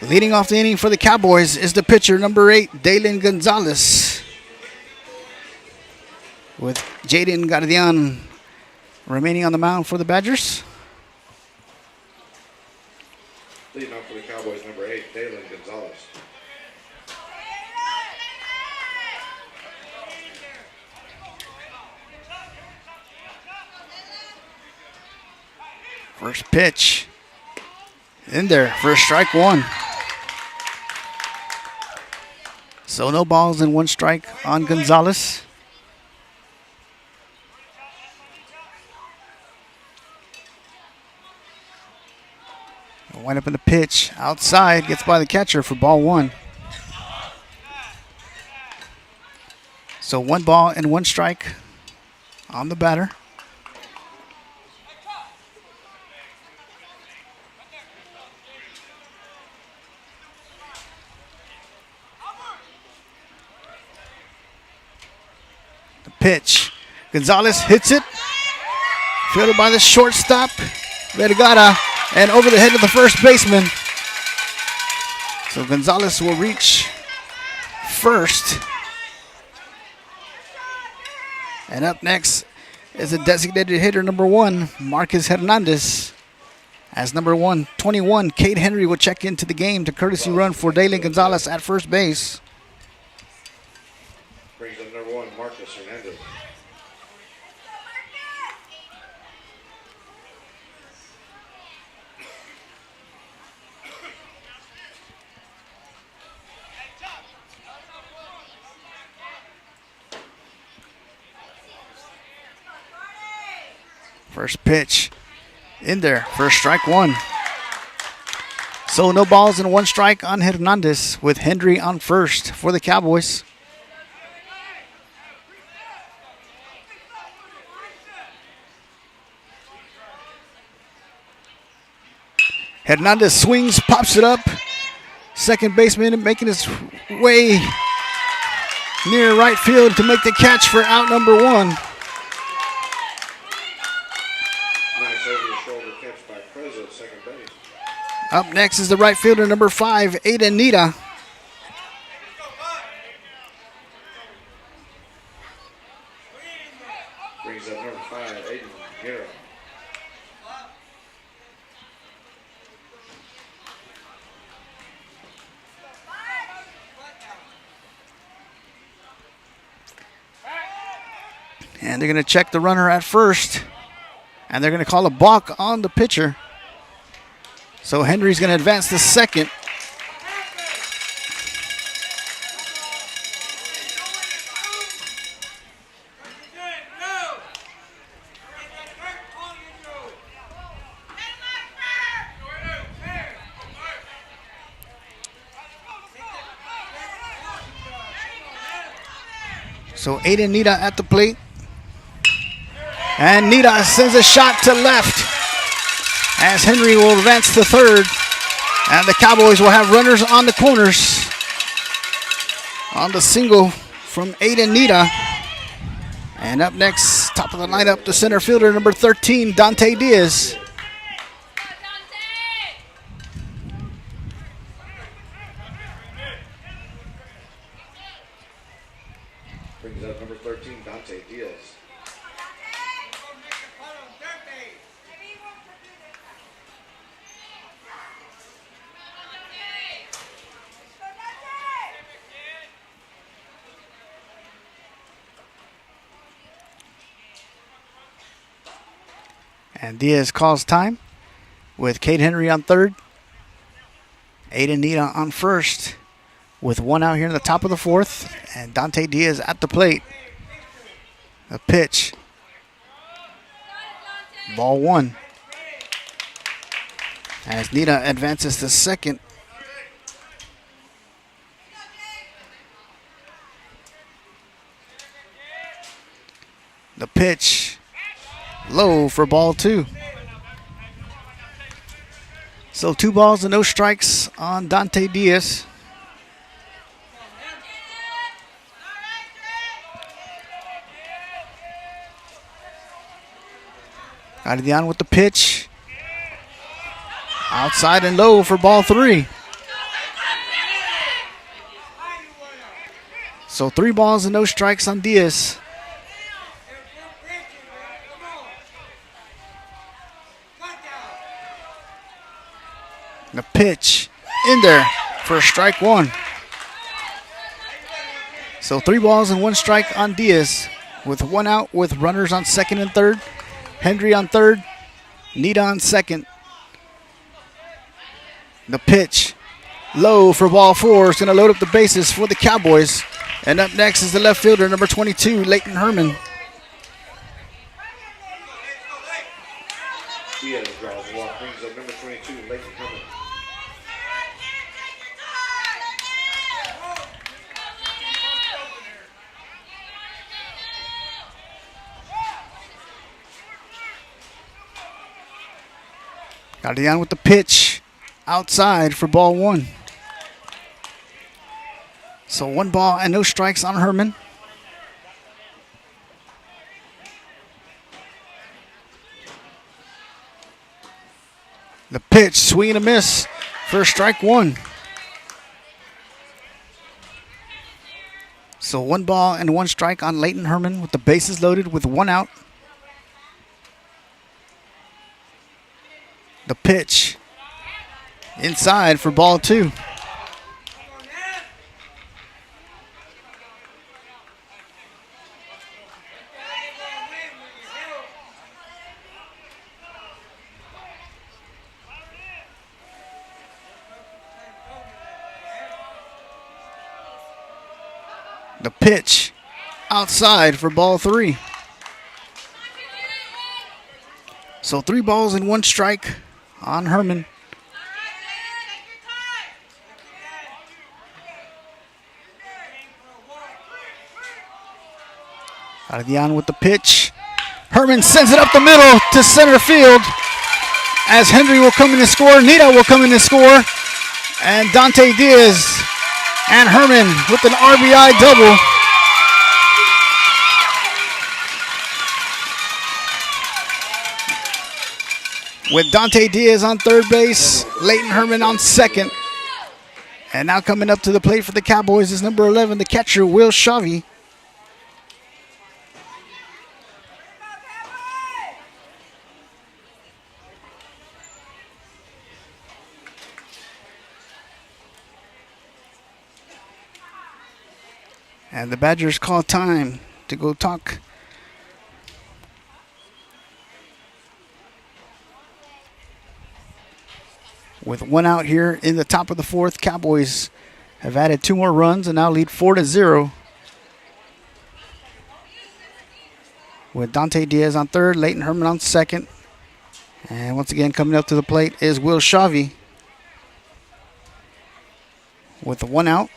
Leading off the inning for the Cowboys is the pitcher, number 8, Dalen Gonzalez. With Jaden Guardian remaining on the mound for the Badgers. Leading off for the Cowboys, number 8, Dalen Gonzalez. First pitch in there for strike 1. So no balls and 1 strike on Gonzalez. Wind up in the pitch outside, gets by the catcher for ball 1. So 1 ball and 1 strike on the batter. The pitch. Gonzalez hits it. Fielded by the shortstop, Vergara, and over the head of the first baseman. So Gonzalez will reach first. And up next is a designated hitter number 1, Marcus Hernandez. As number 21, Cade Henry will check into the game to courtesy run for Daylen Gonzalez at first base. Brings up number 1, Marcus Hernandez. First pitch in there for strike 1. So no balls and 1 strike on Hernandez with Henry on first for the Cowboys. Hernandez swings, pops it up. Second baseman making his way near right field to make the catch for out number 1. Nice over-the-shoulder catch by Preza at second base. Up next is the right fielder, number 5, Aiden Nita. Brings up number 5, Aiden Nita. And they're going to check the runner at first. And they're going to call a balk on the pitcher. So Henry's going to advance to second. So Aiden Nita at the plate. And Nita sends a shot to left as Henry will advance to third. And the Cowboys will have runners on the corners on the single from Aiden Nita. And up next, top of the lineup, the center fielder, number 13, Dante Diaz. Brings up number 13, Dante Diaz. And Diaz calls time with Cade Henry on third. Aiden Nita on first with 1 out here in the top of the 4th. And Dante Diaz at the plate. A pitch. Ball 1. As Nita advances to second. The pitch. Low for ball 2. So 2 balls and no strikes on Dante Diaz. Guardian with the pitch. Outside and low for ball 3. So 3 balls and no strikes on Diaz. The pitch in there for strike 1. So 3 balls and 1 strike on Diaz with 1 out with runners on second and third. Henry on third, Nita on second. The pitch low for ball 4 is going to load up the bases for the Cowboys. And up next is the left fielder, number 22, Leighton Herman. Diaz draws walk. Brings up number 22, Leighton Herman. Guardian with the pitch outside for ball 1. So 1 ball and no strikes on Herman. The pitch, swing and a miss for strike 1. So 1 ball and 1 strike on Leighton Herman with the bases loaded with 1 out. The pitch inside for ball 2. The pitch outside for ball 3. So 3 balls and 1 strike on Herman. Ardian with the pitch. Herman sends it up the middle to center field as Henry will come in to score. Nita will come in to score. And Dante Diaz and Herman with an RBI double. With Dante Diaz on third base, Leighton Herman on second. And now coming up to the plate for the Cowboys is number 11, the catcher, Will Shavy. And the Badgers call time to go talk. With 1 out here in the top of the 4th, Cowboys have added 2 more runs and now lead 4-0. With Dante Diaz on third, Leighton Herman on second. And once again coming up to the plate is Will Shavy. With 1 out.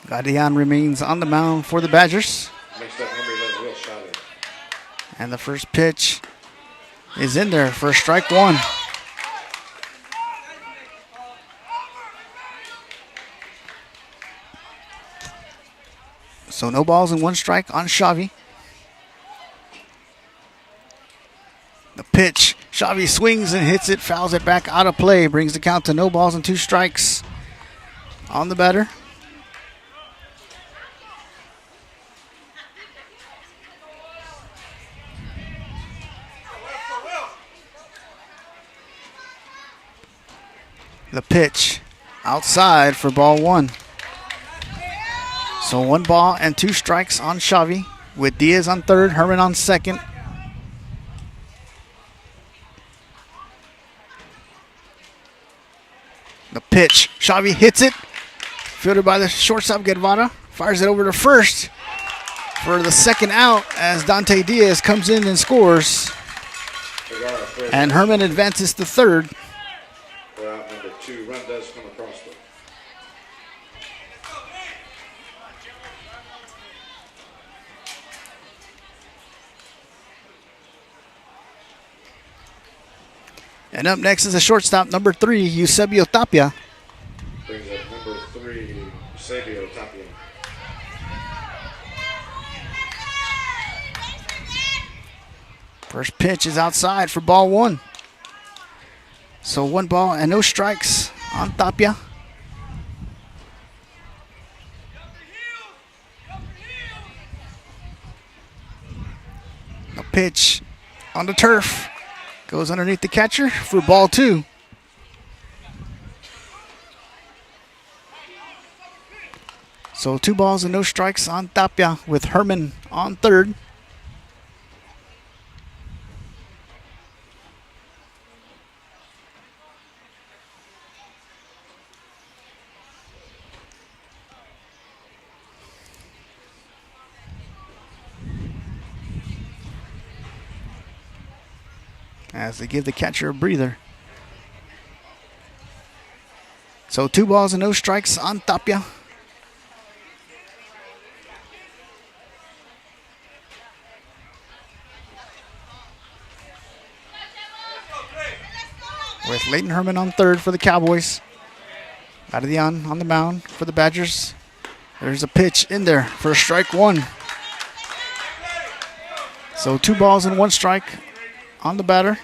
Guardian remains on the mound for the Badgers. Next up, number 11, Will Shavy. And the first pitch is in there for strike 1. So no balls and 1 strike on Shavy. The pitch. Shavy swings and hits it, fouls it back out of play. Brings the count to no balls and 2 strikes on the batter. The pitch outside for ball 1. So 1 ball and 2 strikes on Shavy with Diaz on third, Herman on second. The pitch, Shavy hits it. Fielded by the shortstop Guevara. Fires it over to first for the 2nd out as Dante Diaz comes in and scores. And Herman advances to third. For out number 2, run does come across them. And up next is a shortstop, number 3, Eusebio Tapia. Brings up number 3, Eusebio Tapia. First pitch is outside for ball 1. So 1 ball and no strikes on Tapia. A pitch on the turf. Goes underneath the catcher for ball 2. So 2 balls and no strikes on Tapia with Herman on third. As they give the catcher a breather. So 2 balls and no strikes on Tapia. With Leighton Herman on third for the Cowboys. Ardian on the mound for the Badgers. There's a pitch in there for strike 1. So 2 balls and 1 strike on the batter.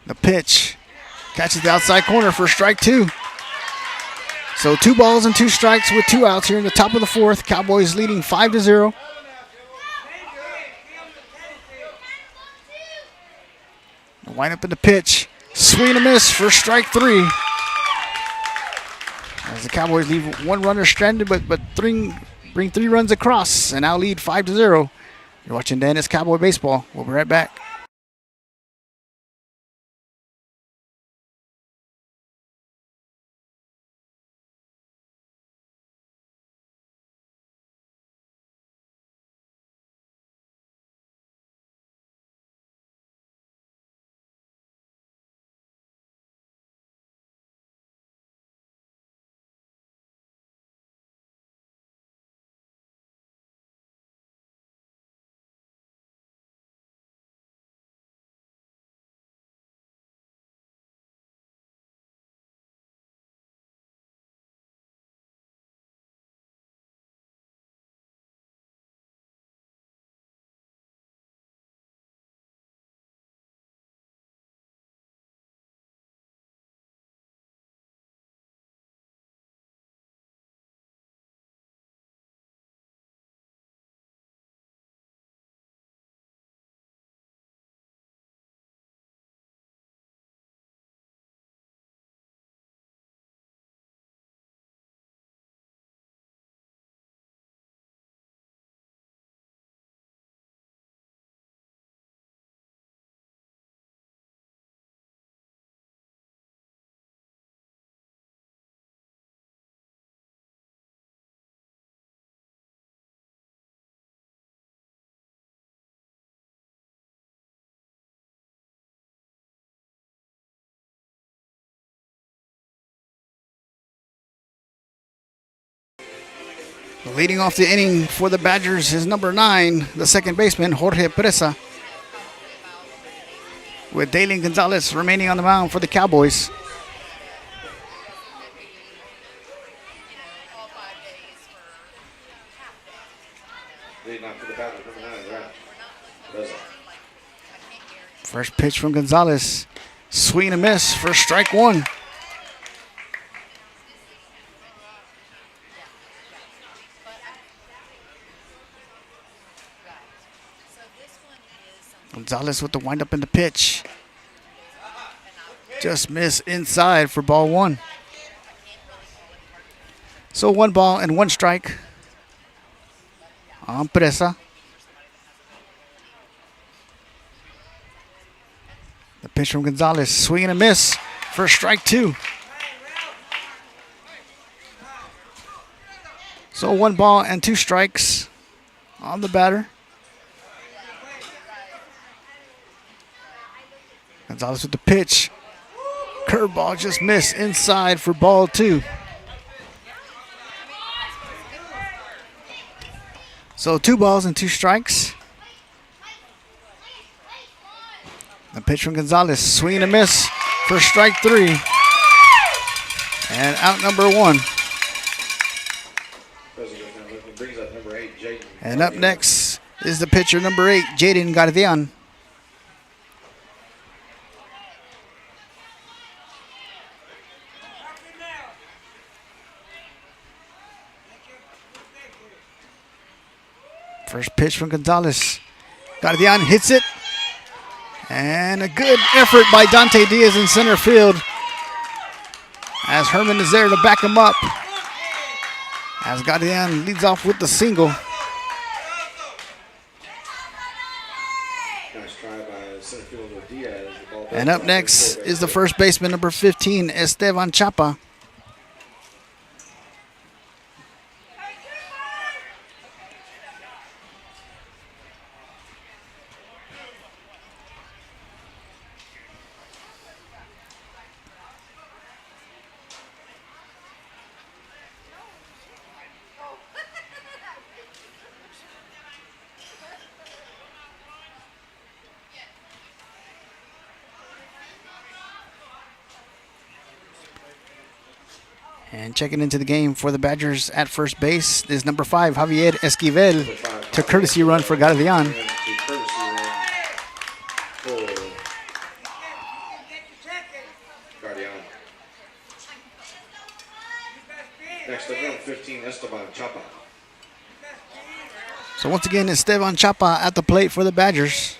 The pitch catches the outside corner for strike 2. So 2 balls and 2 strikes with 2 outs here in the top of the 4th. Cowboys leading 5-0. Wind up in the pitch. Swing and a miss for strike 3. As the Cowboys leave 1 runner stranded, but bring 3 runs across and now lead 5-0. You're watching Dennis Cowboy Baseball. We'll be right back. Leading off the inning for the Badgers is number 9, the second baseman, Jorge Presa, with Dalen Gonzalez remaining on the mound for the Cowboys. Leading off for the batter, number 9, right. Reza. First pitch from Gonzalez. Swing and a miss for strike 1. Gonzalez with the windup in the pitch. Just miss inside for ball 1. So 1 ball and 1 strike on Presa. The pitch from Gonzalez, swing and a miss for strike 2. So 1 ball and 2 strikes on the batter. Gonzalez with the pitch. Curveball just missed inside for ball 2. So 2 balls and 2 strikes. The pitch from Gonzalez, swing and a miss for strike 3. And out number 1. Brings up number 8, Jaden. And up next is the pitcher number 8, Jaden Guardian. First pitch from Gonzalez. Guardian hits it. And a good effort by Dante Diaz in center field, as Herman is there to back him up, as Guardian leads off with the single. Nice try by center fielder Diaz. The ball And up next is the first baseman, number 15, Esteban Chapa. And checking into the game for the Badgers at first base is number 5, Javier Esquivel, to courtesy run for Guardian. Chapa. So once again, Esteban Chapa at the plate for the Badgers.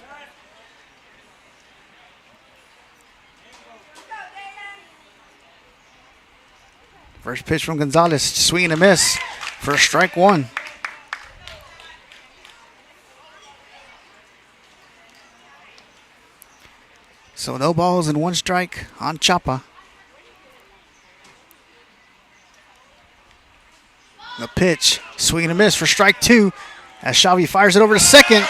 First pitch from Gonzalez, swing and a miss for strike one. So no balls and one strike on Chapa. The pitch, swing and a miss for strike two as Xavi fires it over to second.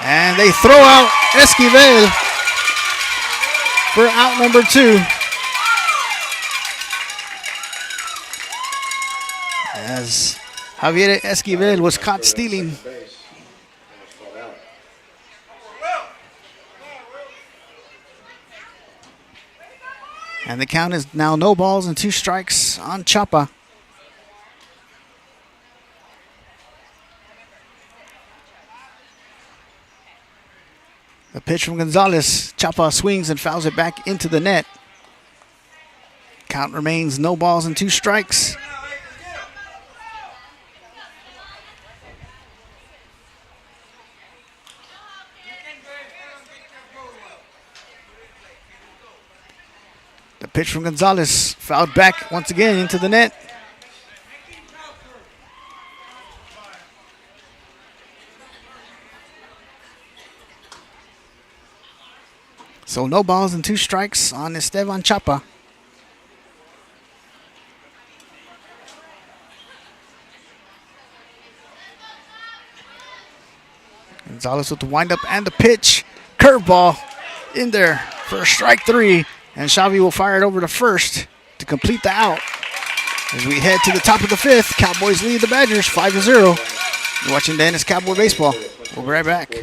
And they throw out Esquivel for out number two. As Javier Esquivel was caught stealing. Base. And was called out. And the count is now no balls and two strikes on Chapa. The pitch from Gonzalez. Chapa swings and fouls it back into the net. Count remains no balls and two strikes. The pitch from Gonzalez fouled back once again into the net. So no balls and two strikes on Esteban Chapa. Gonzalez with the windup and the pitch. Curveball in there for strike three. And Xavi will fire it over to first to complete the out. As we head to the top of the fifth, Cowboys lead the Badgers 5-0. You're watching Dennis Cowboy Baseball. We'll be right back.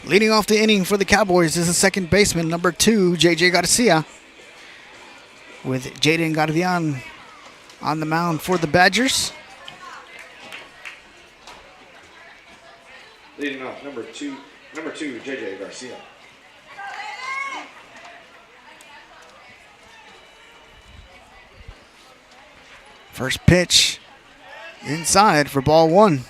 Leading off the inning for the Cowboys is the second baseman, number 2, J.J. Garcia. With Jaden Guardian on the mound for the Badgers. Leading off number two, JJ Garcia. First pitch inside for ball one.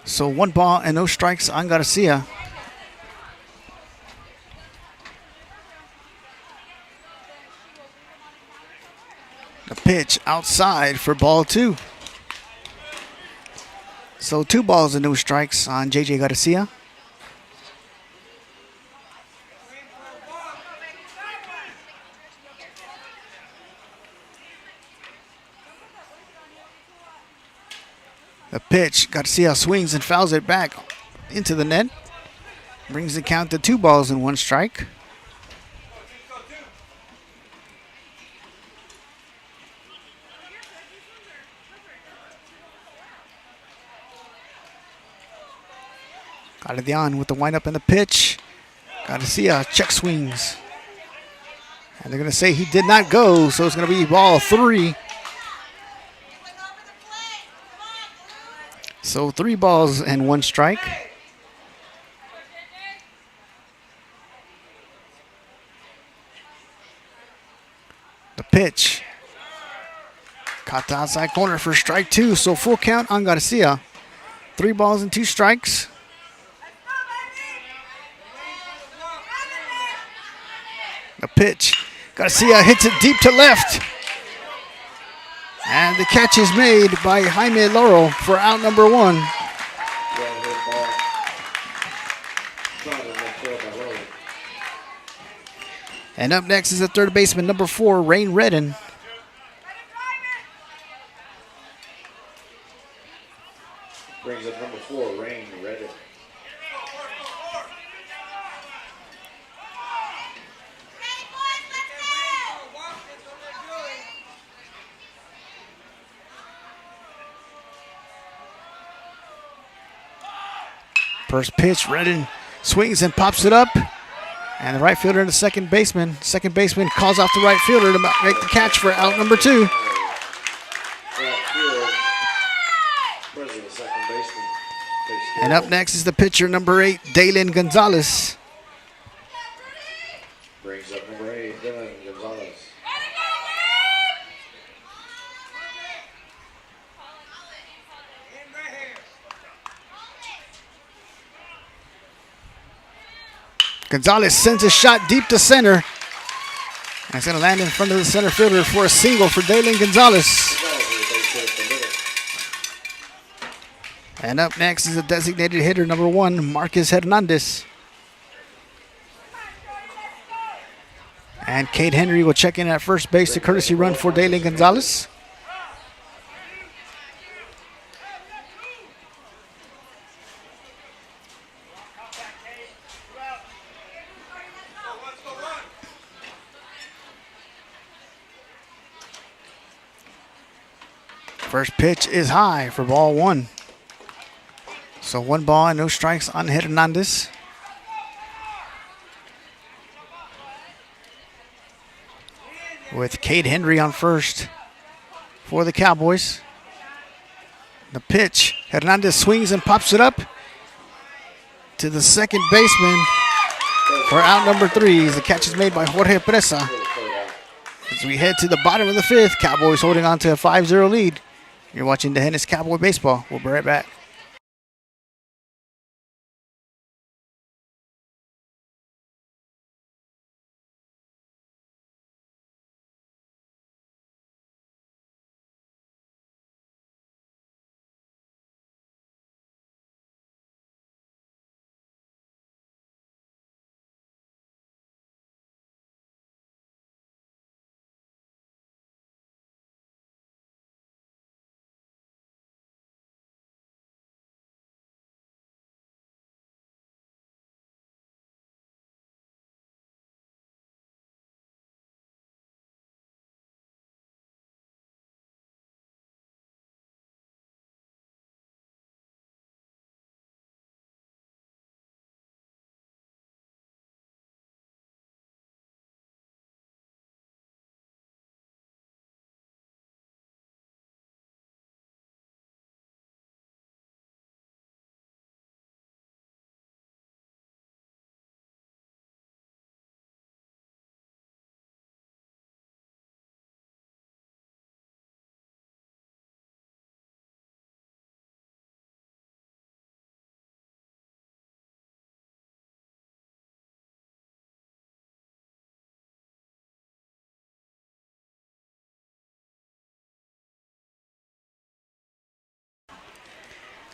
So one ball and no strikes on Garcia. The pitch outside for ball two. So 2 balls and no strikes on J.J. Garcia. The pitch, Garcia swings and fouls it back into the net. Brings the count to 2 balls and 1 strike. Aradian with the windup and the pitch. Garcia check swings. And they're going to say he did not go, so it's going to be ball 3. So 3 balls and 1 strike. The pitch. Caught the outside corner for strike 2, so full count on Garcia. 3 balls and 2 strikes. The pitch. Garcia hits it deep to left. And the catch is made by Jaime Laurel for out number 1. Well hit ball. Trying to make throw by Laurel. And up next is the third baseman, number 4, Rain Redden. Brings up number 4, Rain Redden. First pitch, Redden swings and pops it up. And the right fielder and the second baseman. Second baseman calls off the right fielder to make the catch for out number 2. Left field. President, second baseman. Takes care And of up next is the pitcher, number 8, Dalen Gonzalez. Brings up number 8, Dylan Gonzalez. Gonzalez sends a shot deep to center. And it's going to land in front of the center fielder for a single for Dalen Gonzalez. And up next is the designated hitter, number 1, Marcus Hernandez. And Cade Henry will check in at first base, the courtesy run for Dalen Gonzalez. First pitch is high for ball 1. So 1 ball and no strikes on Hernandez. With Cade Henry on first for the Cowboys. The pitch, Hernandez swings and pops it up to the second baseman for out number 3. The catch is made by Jorge Presa. As we head to the bottom of the 5th, Cowboys holding on to a 5-0 lead. You're watching the Hennis Cowboy Baseball. We'll be right back.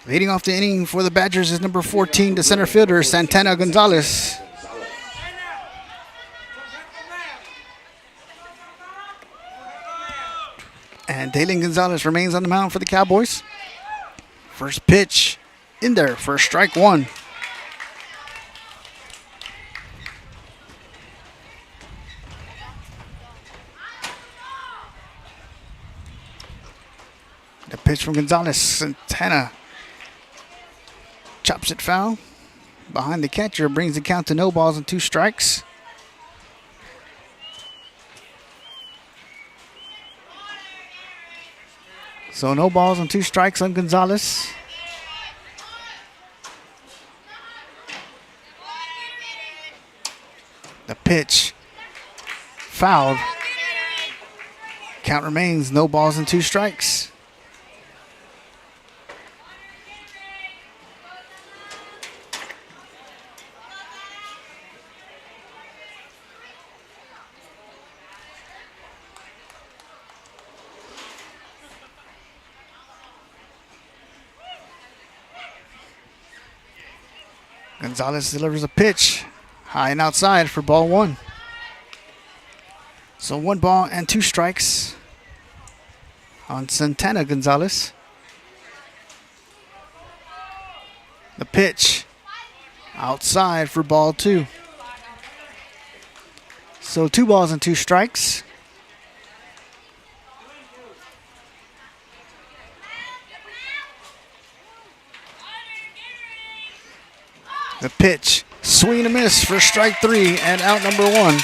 Leading off the inning for the Badgers is number 14, the center fielder, Santana Gonzalez. And Dalen Gonzalez remains on the mound for the Cowboys. First pitch in there for strike 1. The pitch from Gonzalez. Santana chops it foul. behind the catcher brings the count to no balls and 2 strikes. So no balls and 2 strikes on Gonzalez. The pitch fouled. Count remains no balls and 2 strikes. Gonzalez delivers a pitch high and outside for ball 1. So 1 ball and 2 strikes on Santana Gonzalez. The pitch outside for ball 2. So 2 balls and 2 strikes. The pitch, swing and a miss for strike 3 and out number 1.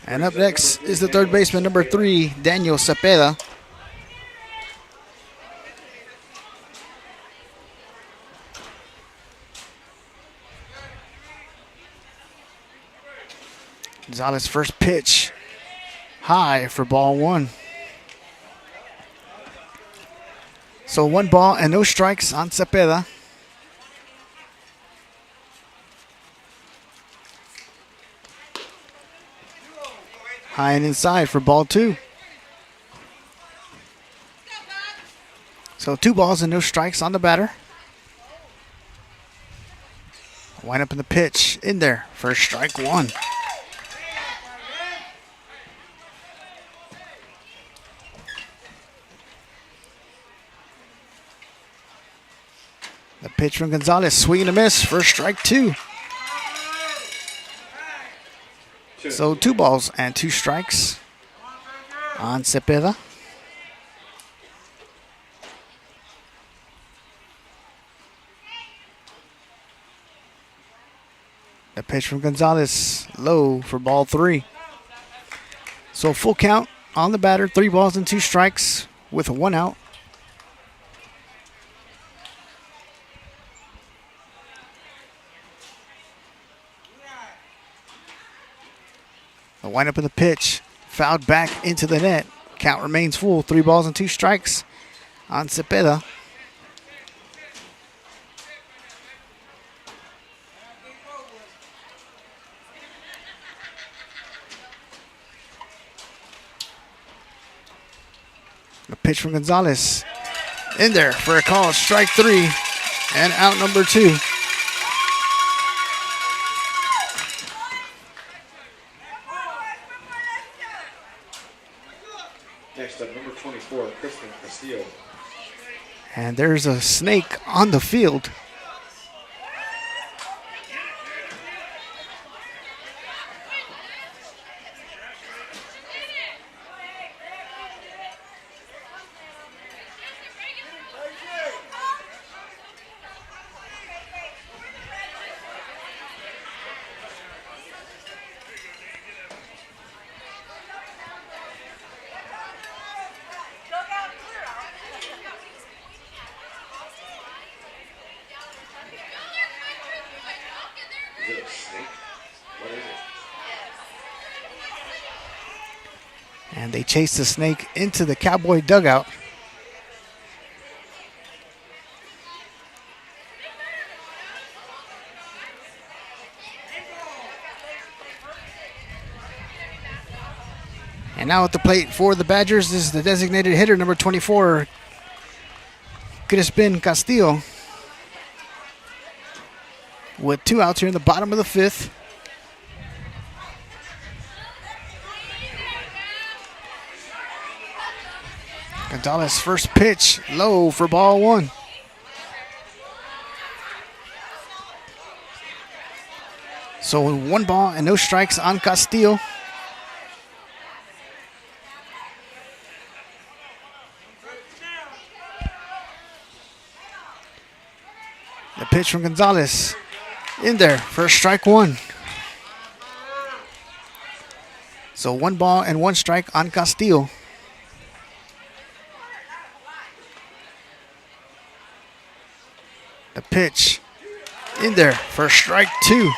And up next is the third baseman, number 3, Daniel Cepeda. Gonzalez first pitch, high for ball 1. So 1 ball and no strikes on Cepeda. High and inside for ball 2. So 2 balls and no strikes on the batter. Wind up in the pitch, in there for strike 1. The pitch from Gonzalez, swing and a miss for strike 2. So 2 balls and 2 strikes on Cepeda. The pitch from Gonzalez, low for ball 3. So full count on the batter, 3 balls and 2 strikes with 1 out. The windup of the pitch, fouled back into the net. Count remains full, 3 balls and 2 strikes on Cepeda. The pitch from Gonzalez, in there for a call, strike 3 and out number 2. Next up, number 24, Kristen Castillo. And there's a snake on the field. Is it a snake? What is it? And they chase the snake into the Cowboy dugout. And now at the plate for the Badgers is the designated hitter, number 24, Crispin Castillo. With 2 outs here in the bottom of the 5th. Gonzalez first pitch, low for ball 1. So 1 ball and no strikes on Castillo. The pitch from Gonzalez. In there for strike one. So 1 ball and 1 strike on Castillo. The pitch in there for strike 2.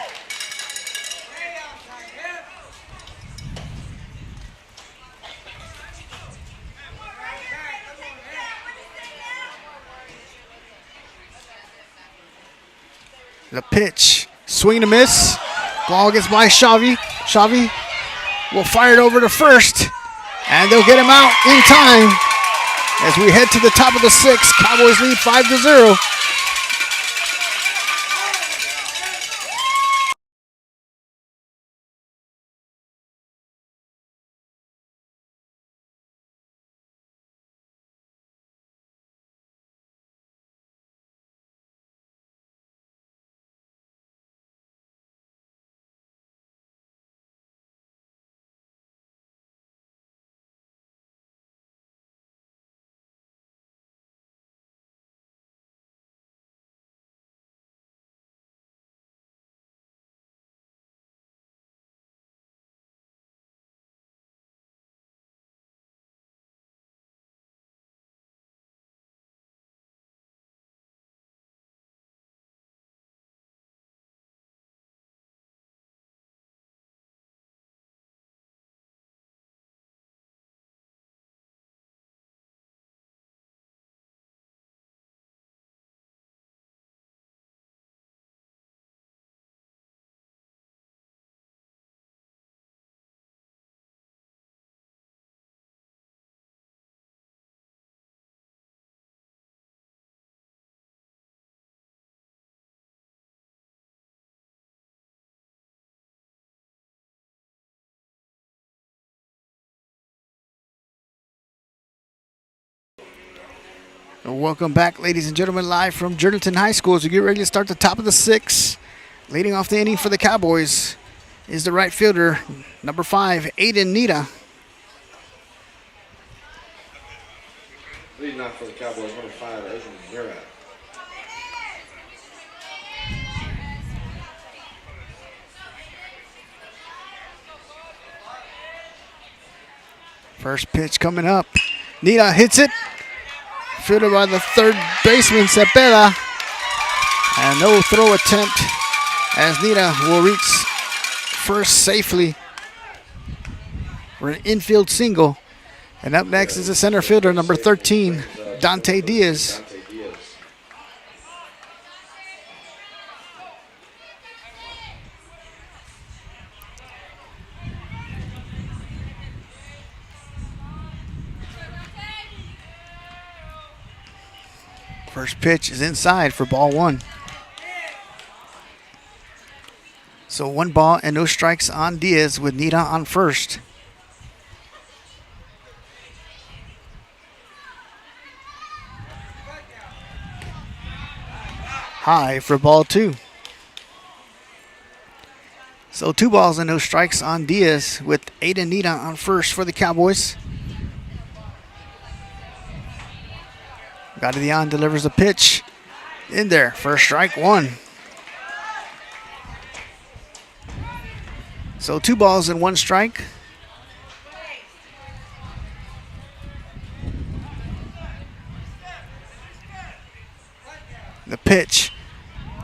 The pitch, swing and a miss. Ball gets by Xavi. Xavi will fire it over to first, and they'll get him out in time as we head to the top of the 6th. Cowboys lead 5-0. Welcome back, ladies and gentlemen, live from Jordanton High School as we get ready to start the top of the 6th. Leading off the inning for the Cowboys is the right fielder, number 5, Aiden Nita. Leading off for the Cowboys, number 5, Aiden Nita. First pitch coming up. Nita hits it. Fielded by the third baseman, Cepeda. And no throw attempt as Nita will reach first safely for an infield single. And up next is the center fielder, number 13, Dante Diaz. First pitch is inside for ball 1. So 1 ball and no strikes on Diaz with Nita on first. High for ball 2. So 2 balls and no strikes on Diaz with Aiden Nita on first for the Cowboys. Gadadian delivers a pitch in there for strike 1. So 2 balls and 1 strike. The pitch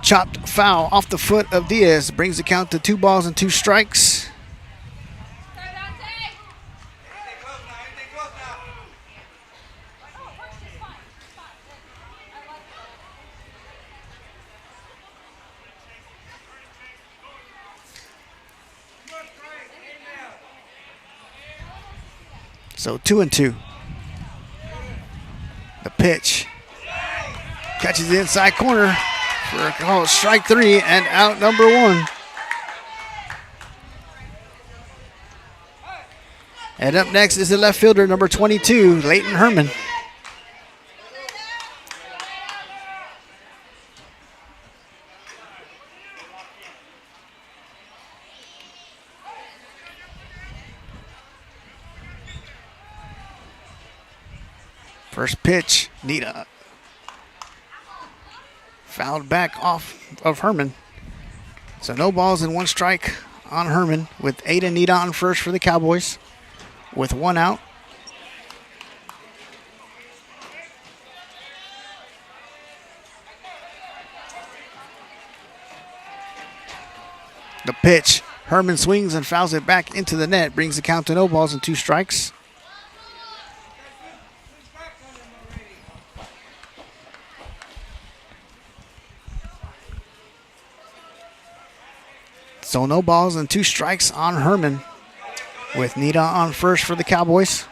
chopped foul off the foot of Diaz brings the count to 2 balls and 2 strikes. So 2-2. The pitch catches the inside corner for a call, strike 3 and out number 1. And up next is the left fielder, number 22, Leighton Herman. First pitch, Nita Fouled back off of Herman. So no balls and 1 strike on Herman with Aiden Nita on first for the Cowboys with 1 out. The pitch. Herman swings and fouls it back into the net. Brings the count to no balls and 2 strikes. So no balls and 2 strikes on Herman with Nita on first for the Cowboys.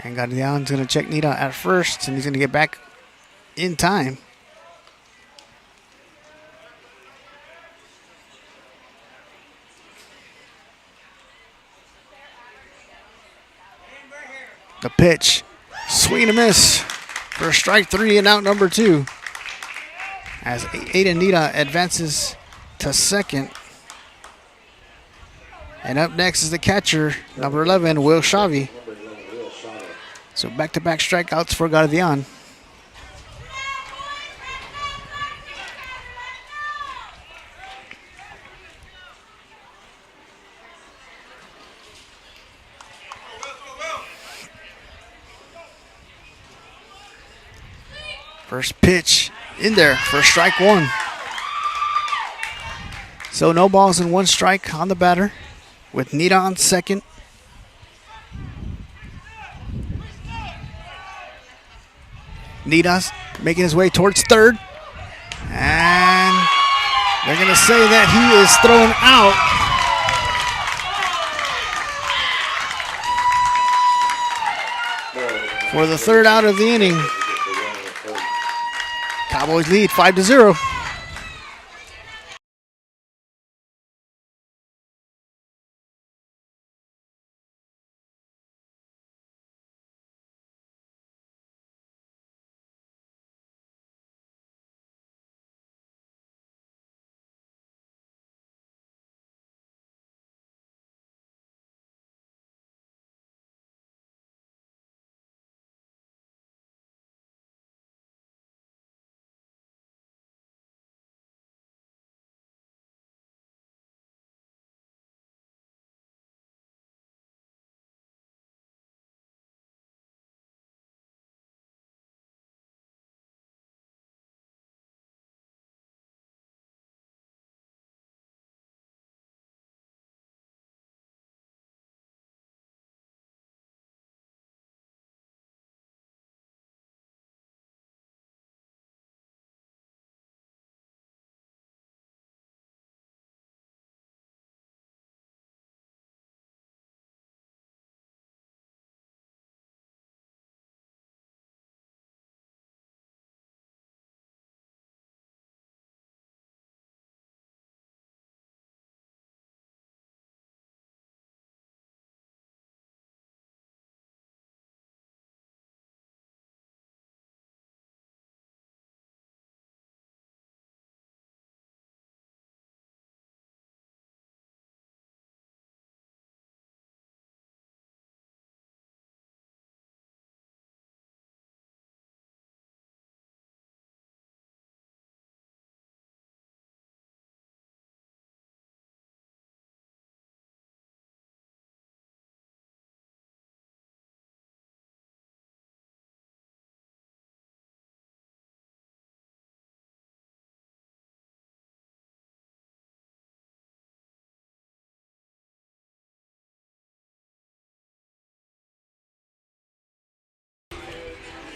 And Guardian's going to check Nita at first, and he's going to get back in time. The pitch, swing and a miss for strike 3 and out number 2. As Aiden Nita advances to second. And up next is the catcher, number 11, Will Shavi. So back-to-back strikeouts for Guardian. First pitch in there for strike 1. So no balls and 1 strike on the batter with Nita on second. Nita's making his way towards third. And they're going to say that he is thrown out. For the 3rd out of the inning. Cowboys lead 5-0.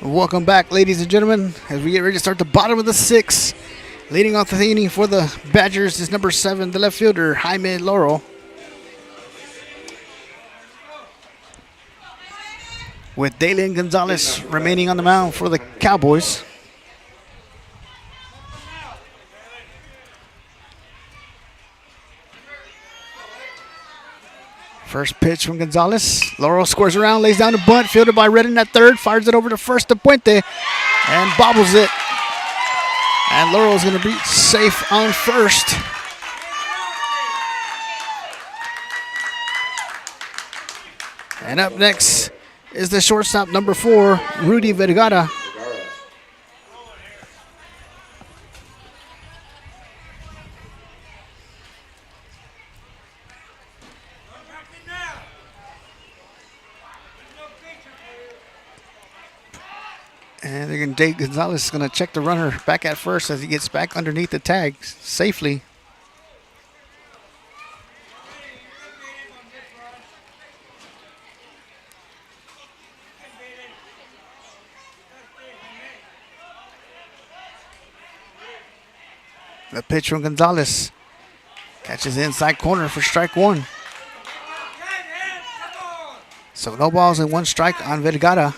Welcome back, ladies and gentlemen, as we get ready to start the bottom of the 6th. Leading off the inning for the Badgers is number 7, the left fielder, Jaime Laurel. With Dalen Gonzalez remaining on the mound for the Cowboys. First pitch from Gonzalez. Laurel scores around, lays down the bunt, fielded by Redden at third, fires it over to first to Puente, and bobbles it. And Laurel's going to be safe on first. And up next is the shortstop, number 4, Rudy Vergara. Vergara. And they're going Dave Gonzalez is going to check the runner back at first as he gets back underneath the tag safely. The pitch from Gonzalez catches the inside corner for strike 1. So no balls and 1 strike on Vergara.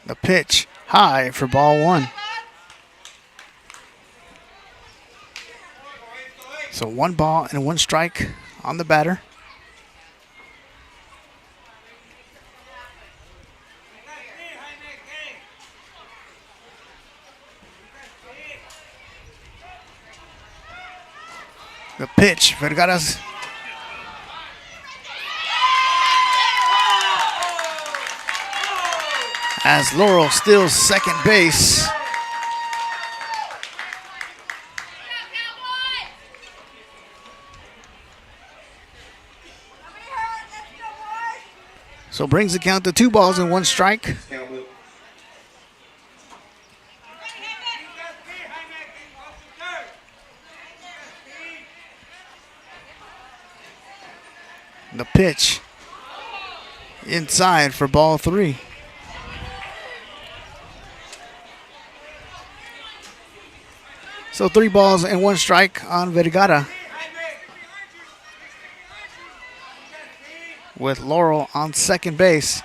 The pitch high for ball 1. So 1 ball and 1 strike on the batter. The pitch, Vergara's. As Laurel steals second base. So brings the count to 2 balls and 1 strike. Count loop. The pitch inside for ball 3. So 3 balls and 1 strike on Vergara. With Laurel on second base.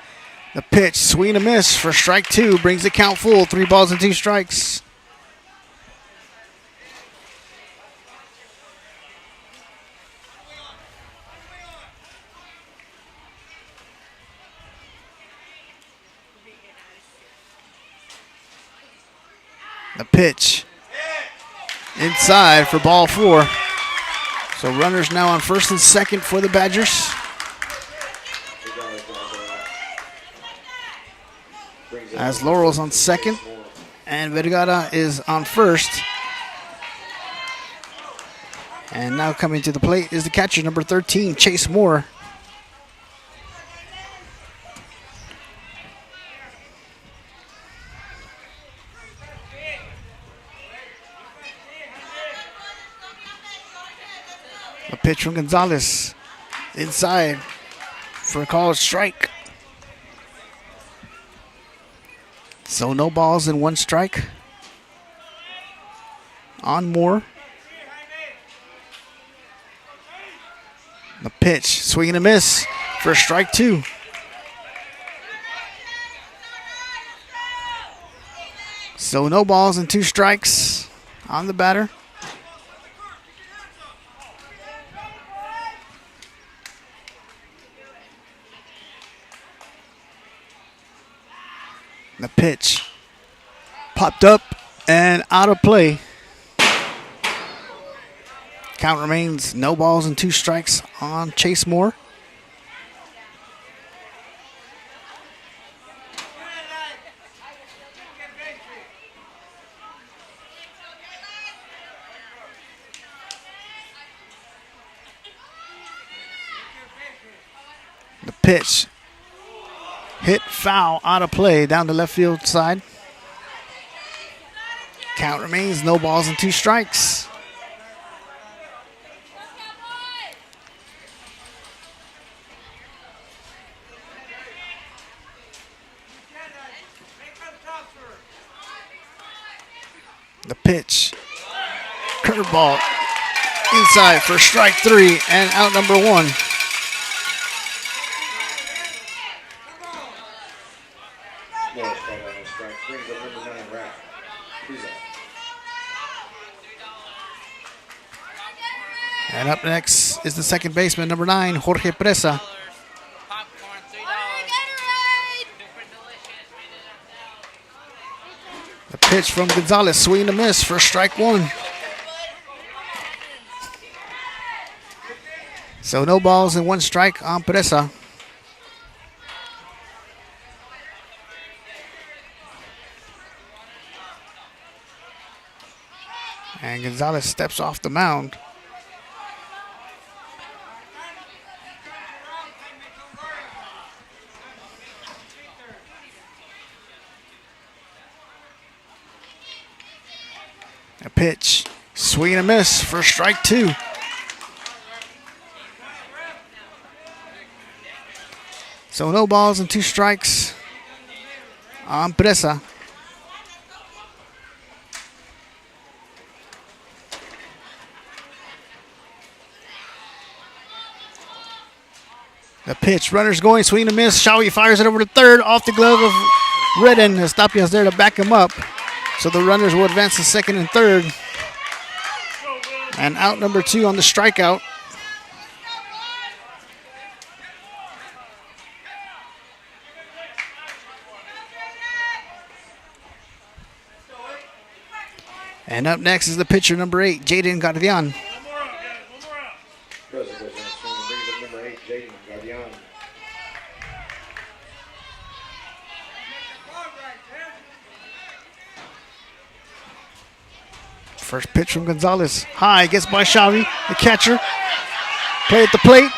The pitch, swing and a miss for strike 2. Brings the count full. 3 balls and 2 strikes. The pitch inside for ball 4. So runners now on first and second for the Badgers. As Laurel's on second and Vergara is on first. And now coming to the plate is the catcher, number 13, Chase Moore. A pitch from Gonzalez inside for a called strike. So no balls and 1 strike on Moore. The pitch, swing and a miss for strike 2. So no balls and 2 strikes on the batter. The pitch popped up and out of play. Count remains no balls and 2 strikes on Chase Moore. The pitch hit foul out of play down the left field side. Count remains no balls and 2 strikes. The pitch, curveball inside for strike 3 and out number 1. Laurel's called out on strike. Brings up number 9, Rapp. He's out. And up next is the second baseman, number 9, Jorge Presa. Popcorn, $3. Super delicious. The pitch from Gonzalez, swing and a miss for strike one. So no balls and one strike on Pereza. And Gonzalez steps off the mound. A pitch, swing and a miss for strike two. So no balls and two strikes on Pereza. The pitch, runners going, swing and a miss. Shawi fires it over to third, off the glove of Redden. Estapia's there to back him up. So the runners will advance to second and third. And out number two on the strikeout. And up next is the pitcher, number 8, Jaden Guardian. Goes on a swing and brings up number 8, Jaden Guardian. First pitch from Gonzalez. High, gets by Xavi, the catcher. Play at the plate.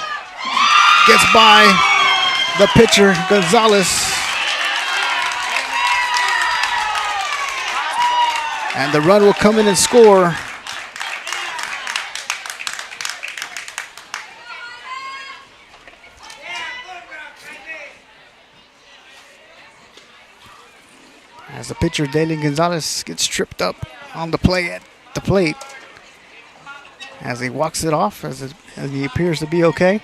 Gets by the pitcher, Gonzalez. And the run will come in and score. As the pitcher, Dalen Gonzalez, gets tripped up on the play at the plate. As he walks it off, as he appears to be okay.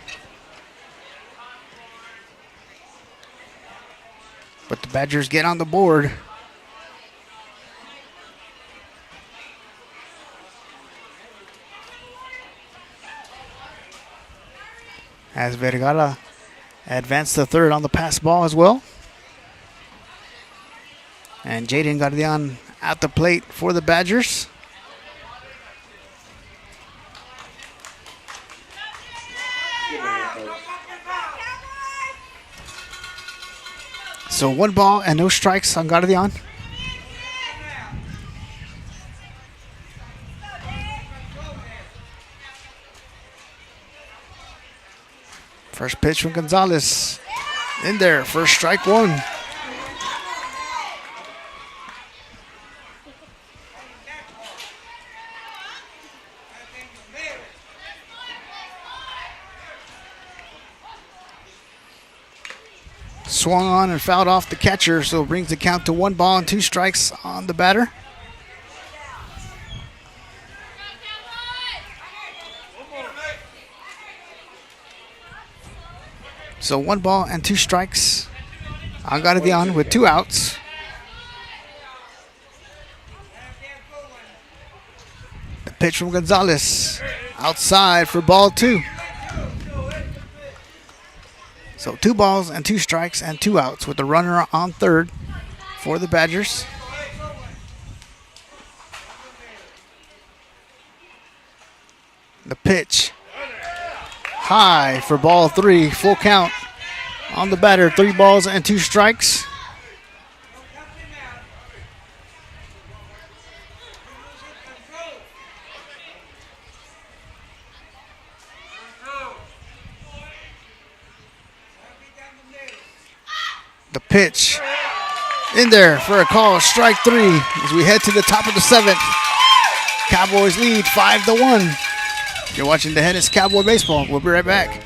But the Badgers get on the board. As Vergara advanced to third on the pass ball as well. And Jaden Guardian at the plate for the Badgers. So 1 ball and no strikes on Guardian. First pitch from Gonzalez. In there, first strike one. Swung on and fouled off the catcher, so it brings the count to 1 ball and 2 strikes on the batter. So 1 ball and 2 strikes on Guardian with 2 outs. The pitch from Gonzalez outside for ball 2. So 2 balls and 2 strikes and 2 outs with the runner on third for the Badgers. The pitch high for ball 3, full count on the batter. 3 balls and 2 strikes. The pitch in there for a call, strike 3 as we head to the top of the 7th. Cowboys lead 5-1. You're watching the Hennis Cowboy Baseball. We'll be right back.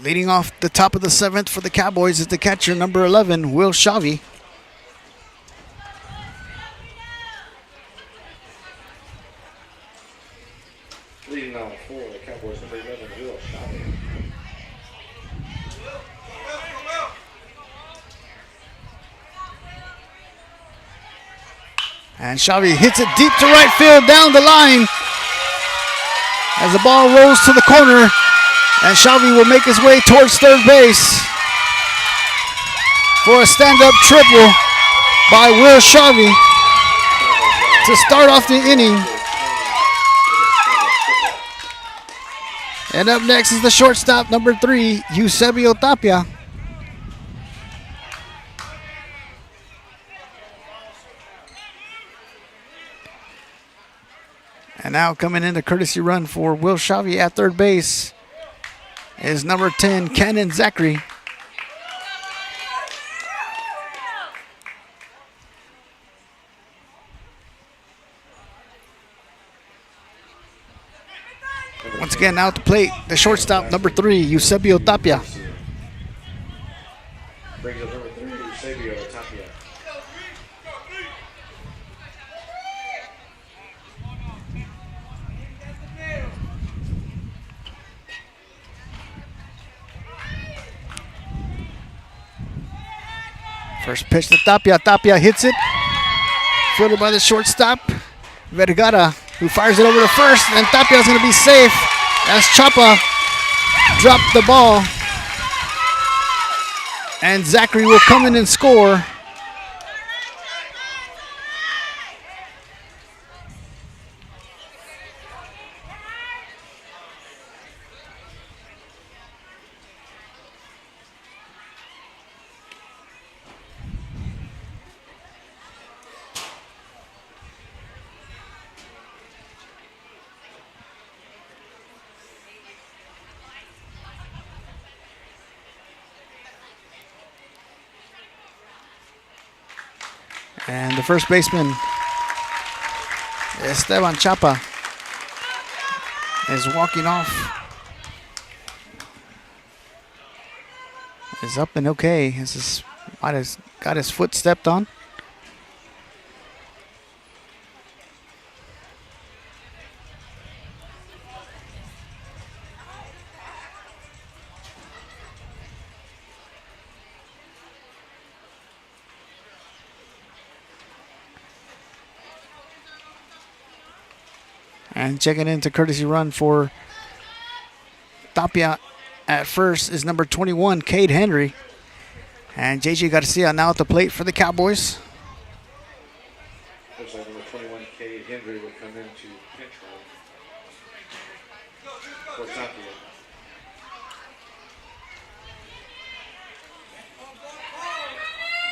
Leading off the top of the 7th for the Cowboys is the catcher, number 11, Will Shavi. Leading on for the Cowboys, number 11, Will Shabby. And Shavi hits it deep to right field down the line as the ball rolls to the corner. And Shavi will make his way towards third base for a stand-up triple by Will Shavi to start off the inning. And up next is the shortstop, number 3, Eusebio Tapia. And now coming in the courtesy run for Will Shavi at third base is number 10, Cannon Zachary. Once again, now at the plate, the shortstop, number 3, Eusebio Tapia. Brings up number 3, Eusebio Tapia. First pitch to Tapia. Tapia hits it. Fielded by the shortstop, Vergara, who fires it over to first, and Tapia's going to be safe as Chapa dropped the ball. And Zachary will come in and score. And the first baseman, Esteban Chapa, is walking off. Is up and okay. Might have got his foot stepped on. And checking into courtesy run for Tapia at first is number 21, Cade Henry. And J.J. Garcia now at the plate for the Cowboys. Looks like number 21, Cade Henry will come into pinch run for Tapia.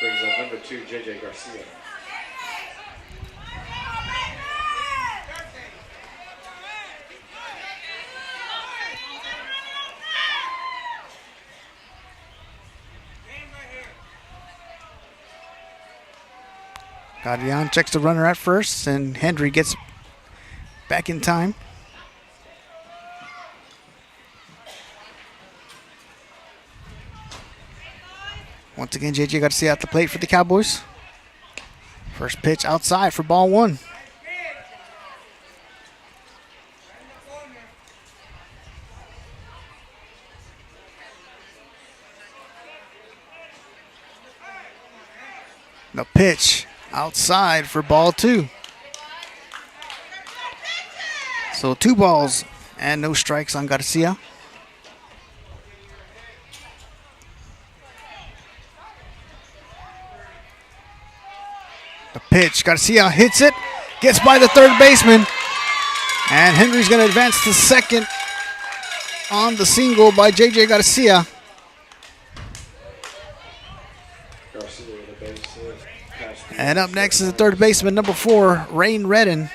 Brings up number 2, J.J. Garcia. Guardian checks the runner at first, and Henry gets back in time. Once again, J.J. Garcia at the plate for the Cowboys. First pitch outside for ball 1. The pitch outside for ball 2. So 2 balls and no strikes on Garcia. The pitch, Garcia hits it, gets by the third baseman, and Henry's going to advance to second on the single by J.J. Garcia. And up next is the third baseman, number 4, Rain Redden.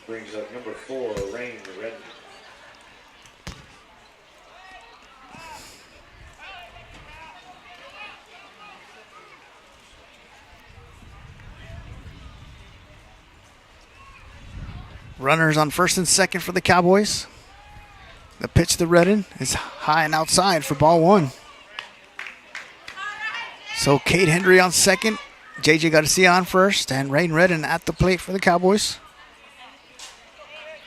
Brings up number 4, Rain Redden. Runners on first and second for the Cowboys. The pitch to Redden is high and outside for ball one. So Kate Henry on second, JJ Garcia on first, and Rain Redden at the plate for the Cowboys.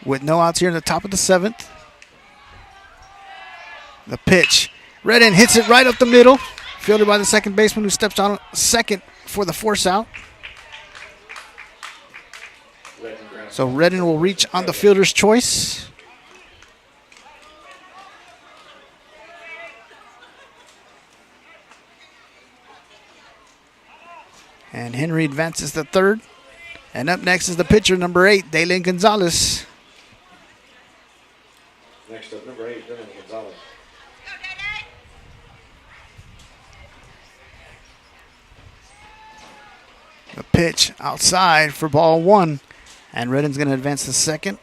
With no outs here in the top of the seventh. The pitch. Redden hits it right up the middle. Fielded by the second baseman who steps on second for the force out. So Redden will reach on the fielder's choice. And Henry advances to third. And up next is the pitcher, number 8, Dalen Gonzalez. Next up, number 8, Dylan Gonzalez. The pitch outside for ball one. And Redden's going to advance to second.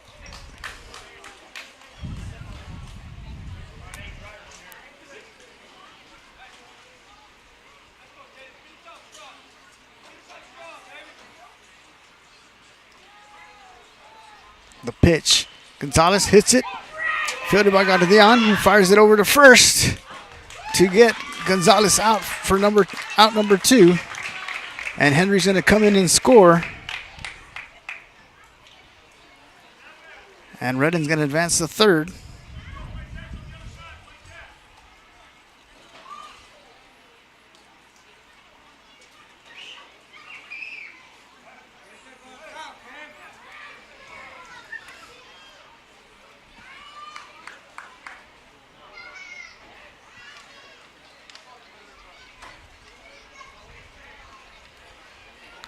The pitch. Gonzalez hits it. Fielded by Gardian, who fires it over to first to get Gonzalez out for number 2. And Henry's going to come in and score. And Redden's going to advance to third.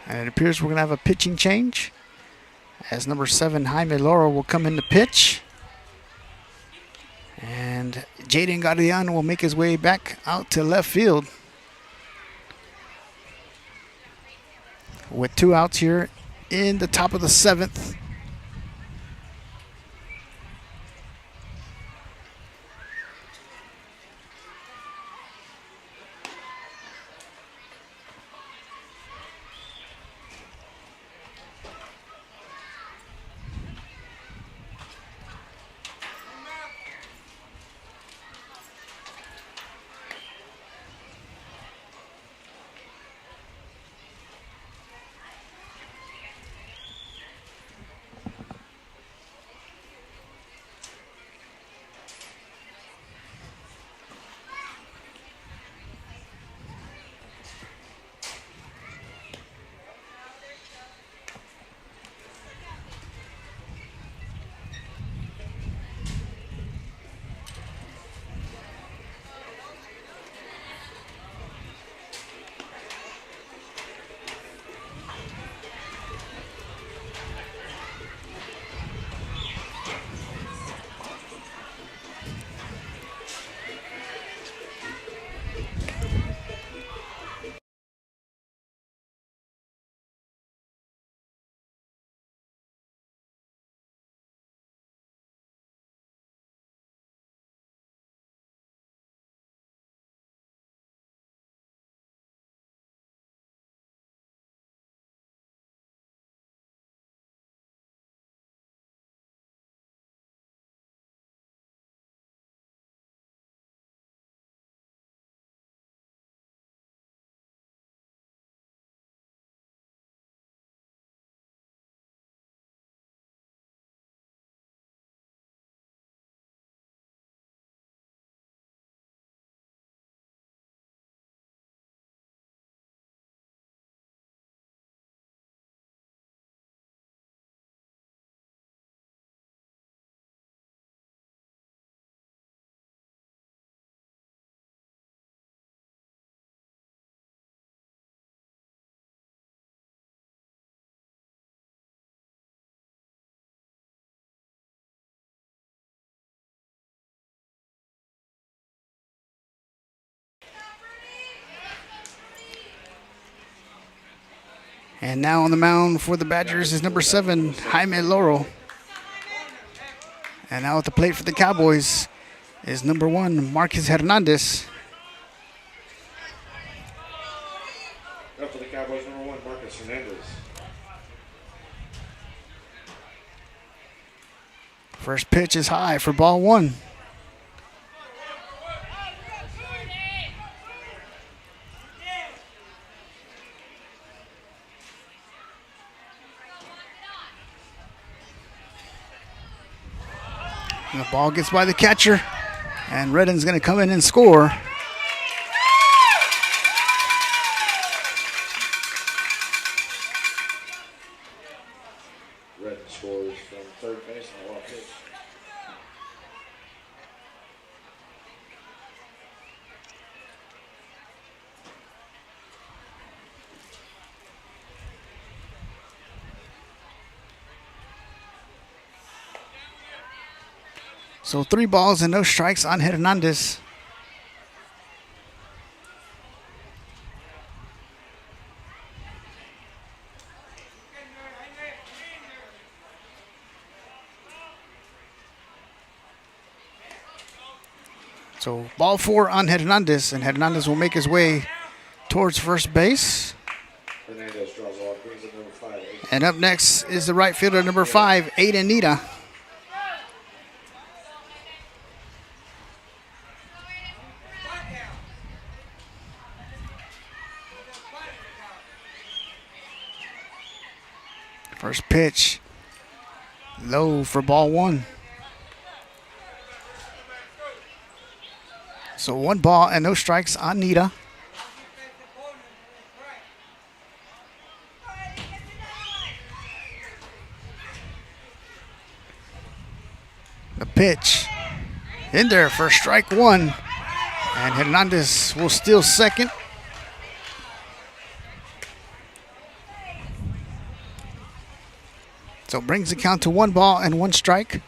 And it appears we're going to have a pitching change, as number 7, Jaime Loro, will come in to pitch. And Jaden Guardian will make his way back out to left field. With 2 outs here in the top of the 7th. And now on the mound for the Badgers is number 7, Jaime Loro. And now at the plate for the Cowboys is number 1, Marquez Hernandez. Up for the Cowboys, number 1, Marcus Hernandez. First pitch is high for ball 1. And the ball gets by the catcher, and Redden's going to come in and score. Redden scores from third base on a wild pitch. So 3 balls and no strikes on Hernandez. So ball 4 on Hernandez, and Hernandez will make his way towards first base. Hernandez draws a walk, brings up number 5, 8. And up next is the right fielder, number 5, Aiden Nita. First pitch, low for ball 1. So 1 ball and no strikes on Nita. The pitch in there for strike 1. And Hernandez will steal second. So brings the count to 1 ball and 1 strike.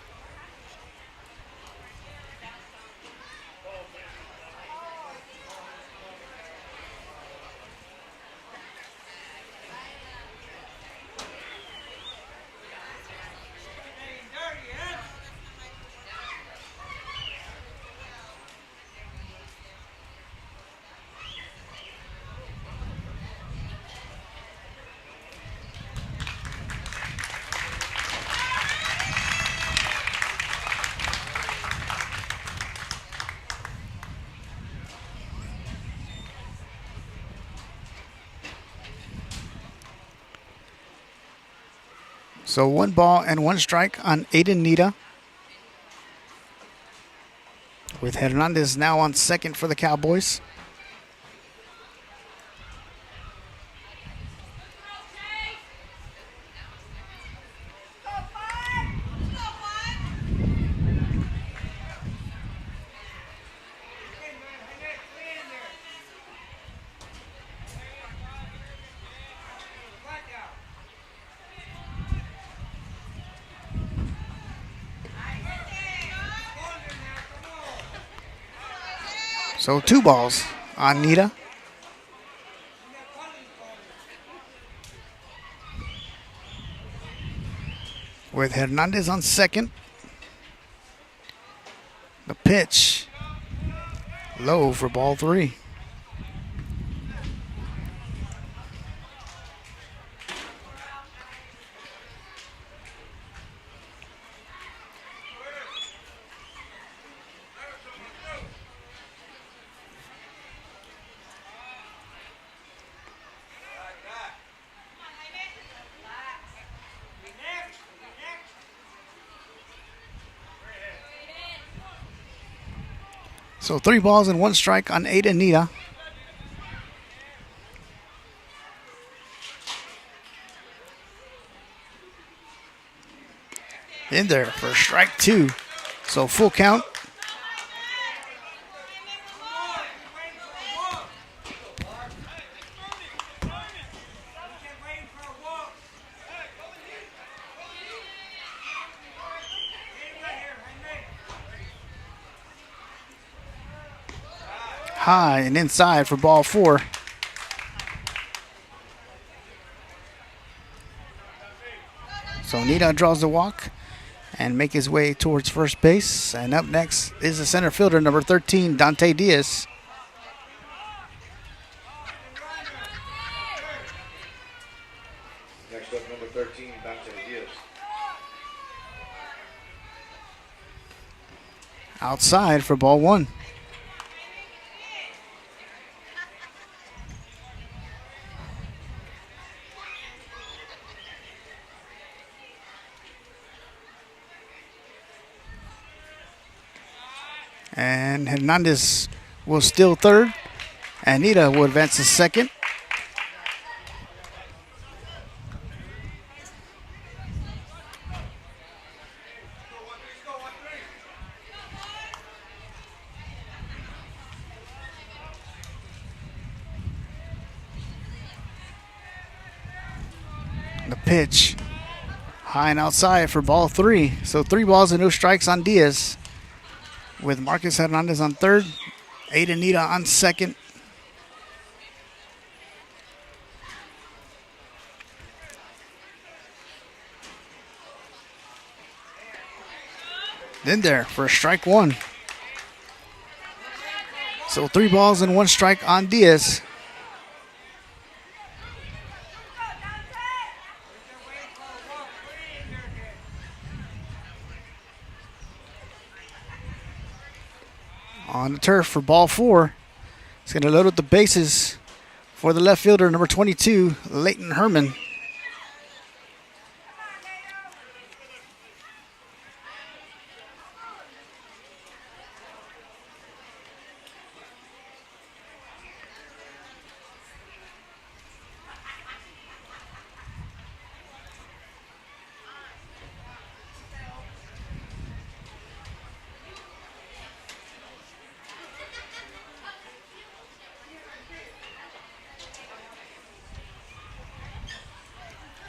So 1 ball and 1 strike on Aiden Nita. With Hernandez now on second for the Cowboys. So 2 balls on Nita. With Hernandez on second. The pitch, low for ball 3. So 3 balls and 1 strike on Aiden Nita. In there for strike 2. So full count. High and inside for ball 4. So Nita draws the walk and make his way towards first base. And up next is the center fielder, number 13, Dante Diaz. Next up, number 13, Dante Diaz. Outside for ball 1. And Hernandez will steal third. Anita will advance to second. The pitch. High and outside for ball 3. So 3 balls and no strikes on Diaz. With Marcus Hernandez on third. Aiden Nita on second. Then there for strike 1. So 3 balls and 1 strike on Diaz. On the turf for ball 4. He's going to load up the bases for the left fielder, number 22, Leighton Herman.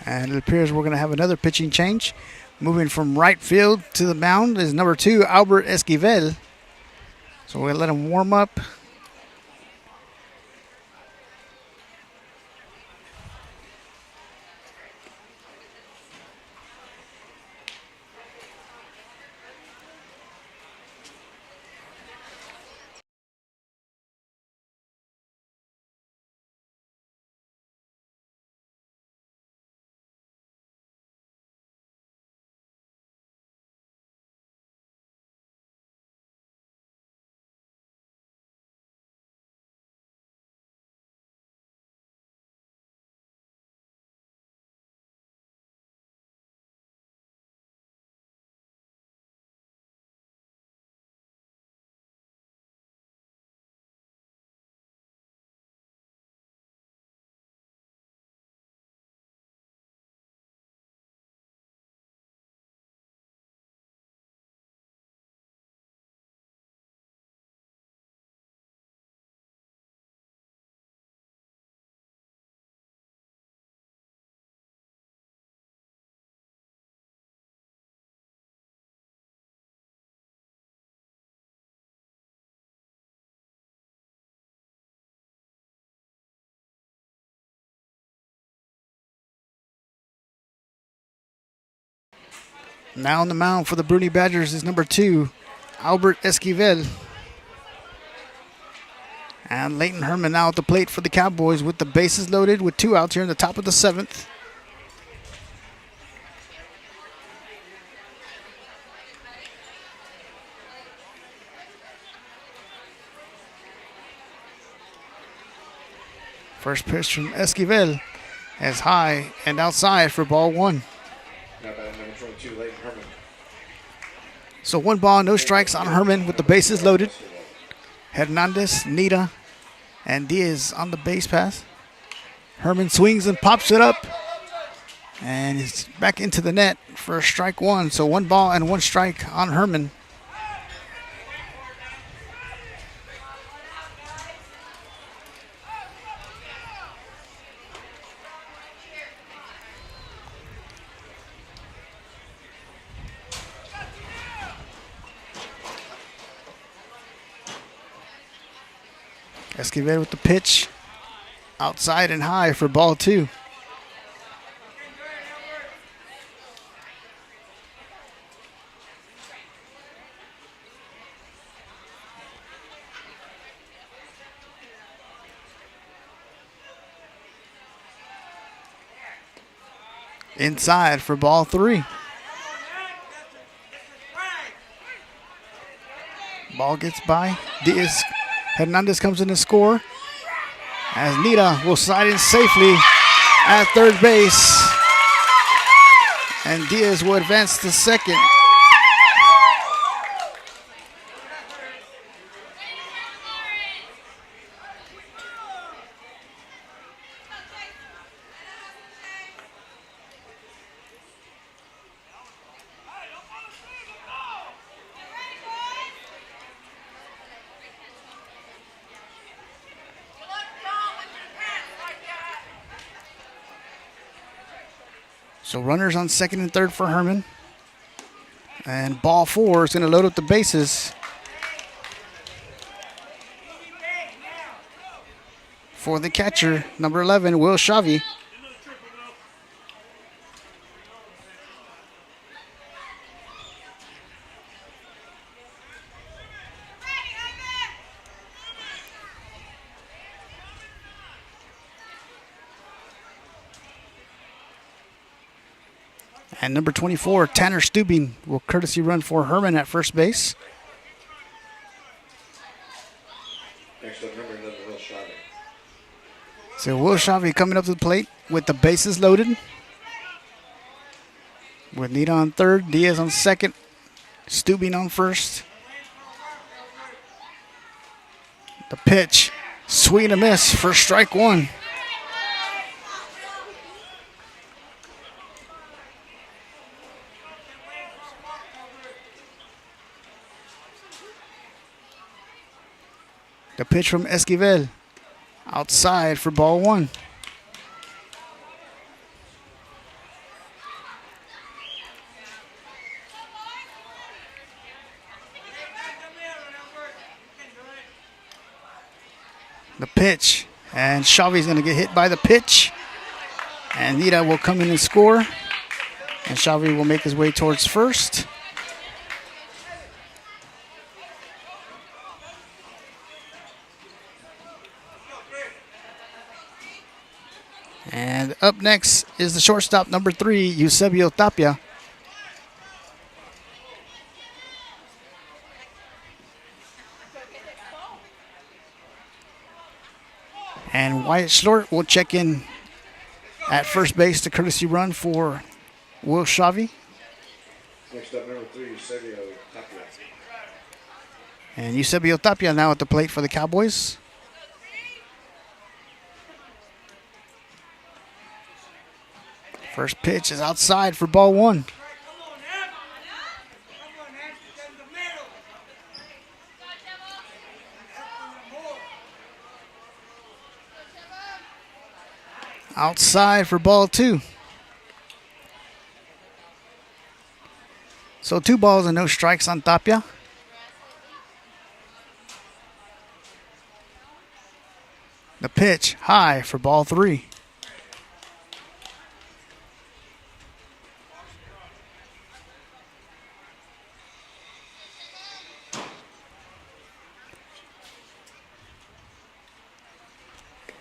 And it appears we're going to have another pitching change. Moving from right field to the mound is number 2, Albert Esquivel. So we're going to let him warm up. Now on the mound for the Bruni Badgers is number 2, Albert Esquivel. And Leighton Herman now at the plate for the Cowboys with the bases loaded with 2 outs here in the top of the 7th. First pitch from Esquivel is high and outside for ball 1. Now batting number 22, Leighton Herman. So 1 ball, no strikes on Herman with the bases loaded. Hernandez, Nita, and Diaz on the base pass. Herman swings and pops it up. And he's back into the net for strike 1. So 1 ball and 1 strike on Herman. Esquivel with the pitch. Outside and high for ball 2. Inside for ball 3. Ball gets by. Diaz. Hernandez comes in to score. As Nita will slide in safely at third base. And Diaz will advance to second. So runners on second and third for Herman. And ball 4 is going to load up the bases for the catcher, number 11, Will Shavi. And number 24, Tanner Stubing, will courtesy run for Herman at first base. Next up, number 11, Will Shavi. So Will Shavi coming up to the plate with the bases loaded. With Nita on third, Diaz on second, Stubing on first. The pitch, swing and a miss for strike 1. The pitch from Esquivel, outside for ball 1. The pitch, and Shavi's going to get hit by the pitch. And Nita will come in and score. And Shavi will make his way towards first. And up next is the shortstop, number 3, Eusebio Tapia. And Wyatt Schlort will check in at first base to courtesy run for Will Shavi. Next up, number 3, Eusebio Tapia. And Eusebio Tapia now at the plate for the Cowboys. First pitch is outside for ball 1. Outside for ball 2. So 2 balls and no strikes on Tapia. The pitch high for ball 3.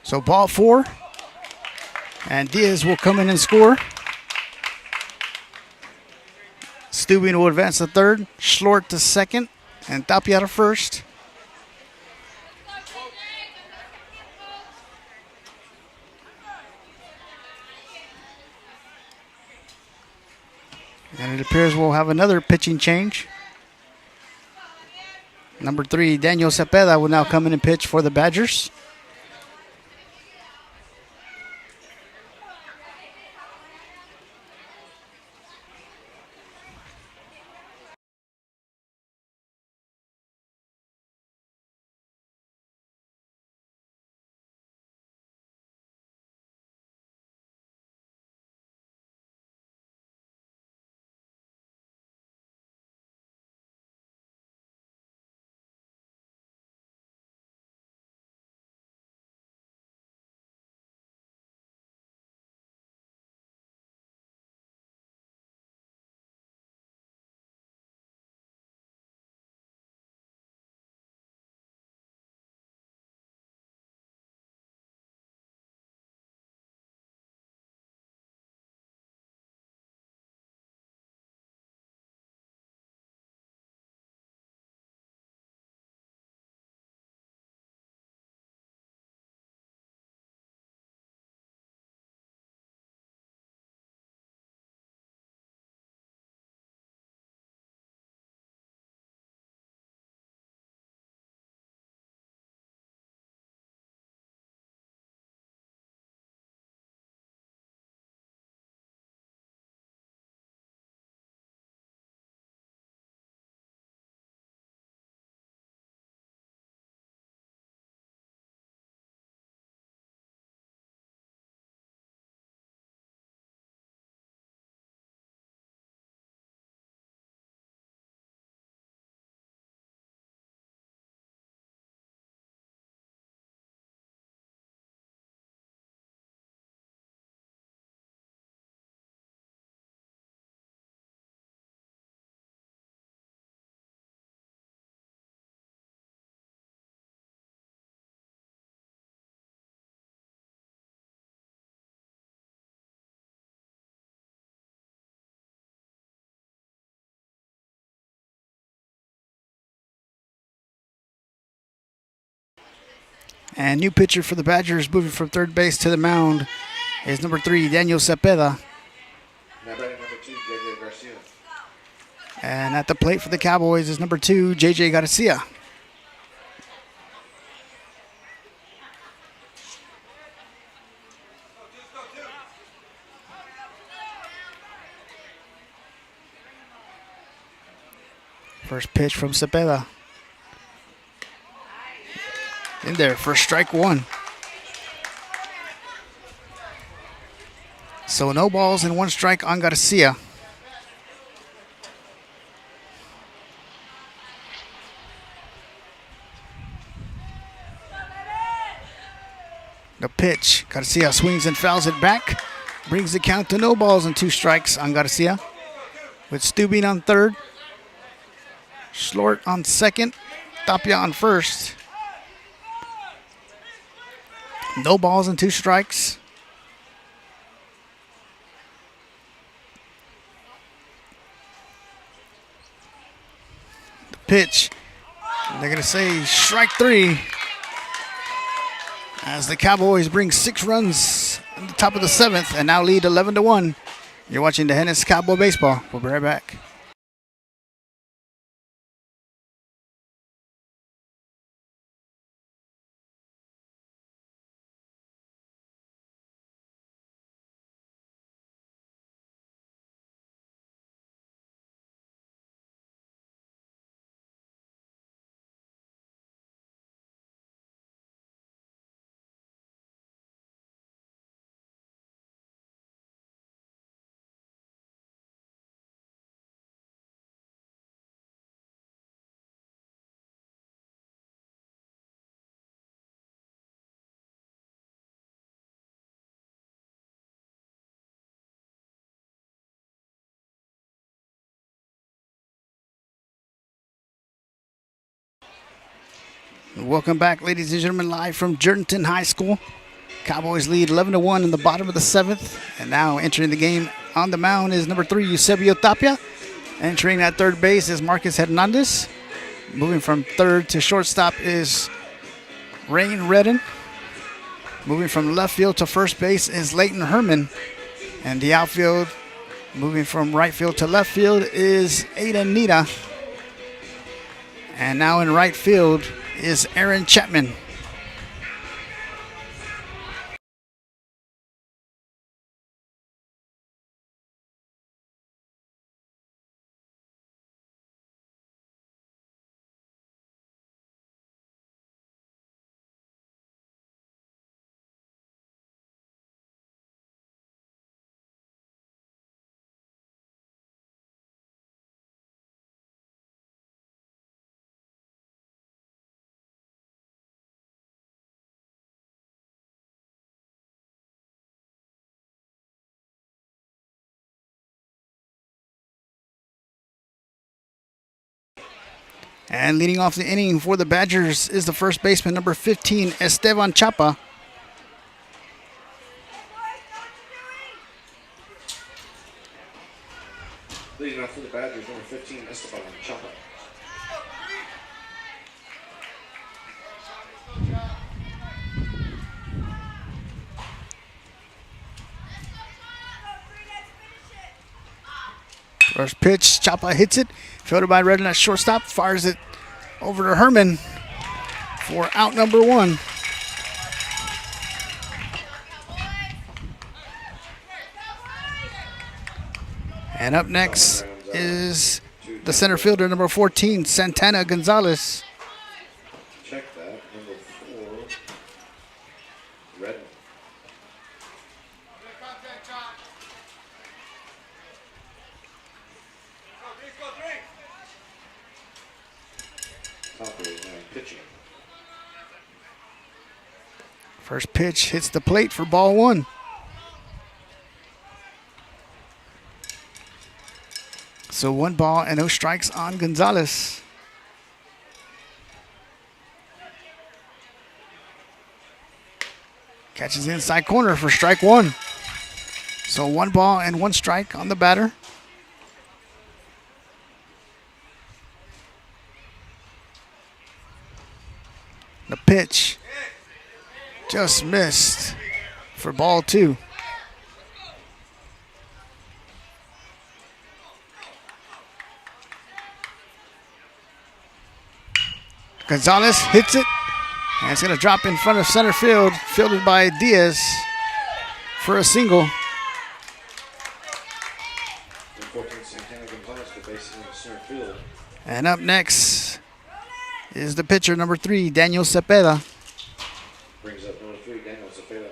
So ball 4. And Diaz will come in and score. Stubing will advance to third. Schlort to second. And Tapia to first. And it appears we'll have another pitching change. Number 3, Daniel Cepeda will now come in and pitch for the Badgers. And new pitcher for the Badgers moving from third base to the mound is number 3, Daniel Cepeda. Now batting number 2, J.J. Garcia. And at the plate for the Cowboys is number 2, J.J. Garcia. First pitch from Cepeda. In there for strike 1. So no balls and 1 strike on Garcia. The pitch. Garcia swings and fouls it back. Brings the count to no balls and 2 strikes on Garcia. With Stubing on third. Schlort on second. Tapia on first. No balls and 2 strikes. The pitch. They're going to say strike 3. As the Cowboys bring 6 runs at the top of the 7th and now lead 11-1. You're watching the Hennis Cowboy Baseball. We'll be right back. Welcome back, ladies and gentlemen, live from Jordanton High School. Cowboys lead 11-1 in the bottom of the 7th. And now entering the game on the mound is number 3, Eusebio Tapia. Entering at third base is Marcus Hernandez. Moving from third to shortstop is Rain Redden. Moving from left field to first base is Leighton Herman. And the outfield, moving from right field to left field, is Aiden Nita. And now in right field is Aaron Chapman. And leading off the inning for the Badgers is the first baseman, number 15, Esteban Chapa. Leading off for the Badgers, number 15, Esteban Chapa. First pitch, Chapa hits it. Fielded by Redden at shortstop. Fires it over to Herman for out number 1. And up next is the center fielder, number 14, Santana Gonzalez. Check that. Number 4, Redmond. Top is now pitching. First pitch hits the plate for ball 1. So 1 ball and no strikes on Gonzalez. Catches the inside corner for strike 1. So 1 ball and 1 strike on the batter. The pitch. Just missed for ball 2. Gonzalez hits it, and it's going to drop in front of center field, fielded by Diaz for a single. The 14th Santana Gonzalez, the bases in the center field. And up next is the pitcher, number 3, Daniel Cepeda. Brings up number 3, Daniel Cepeda.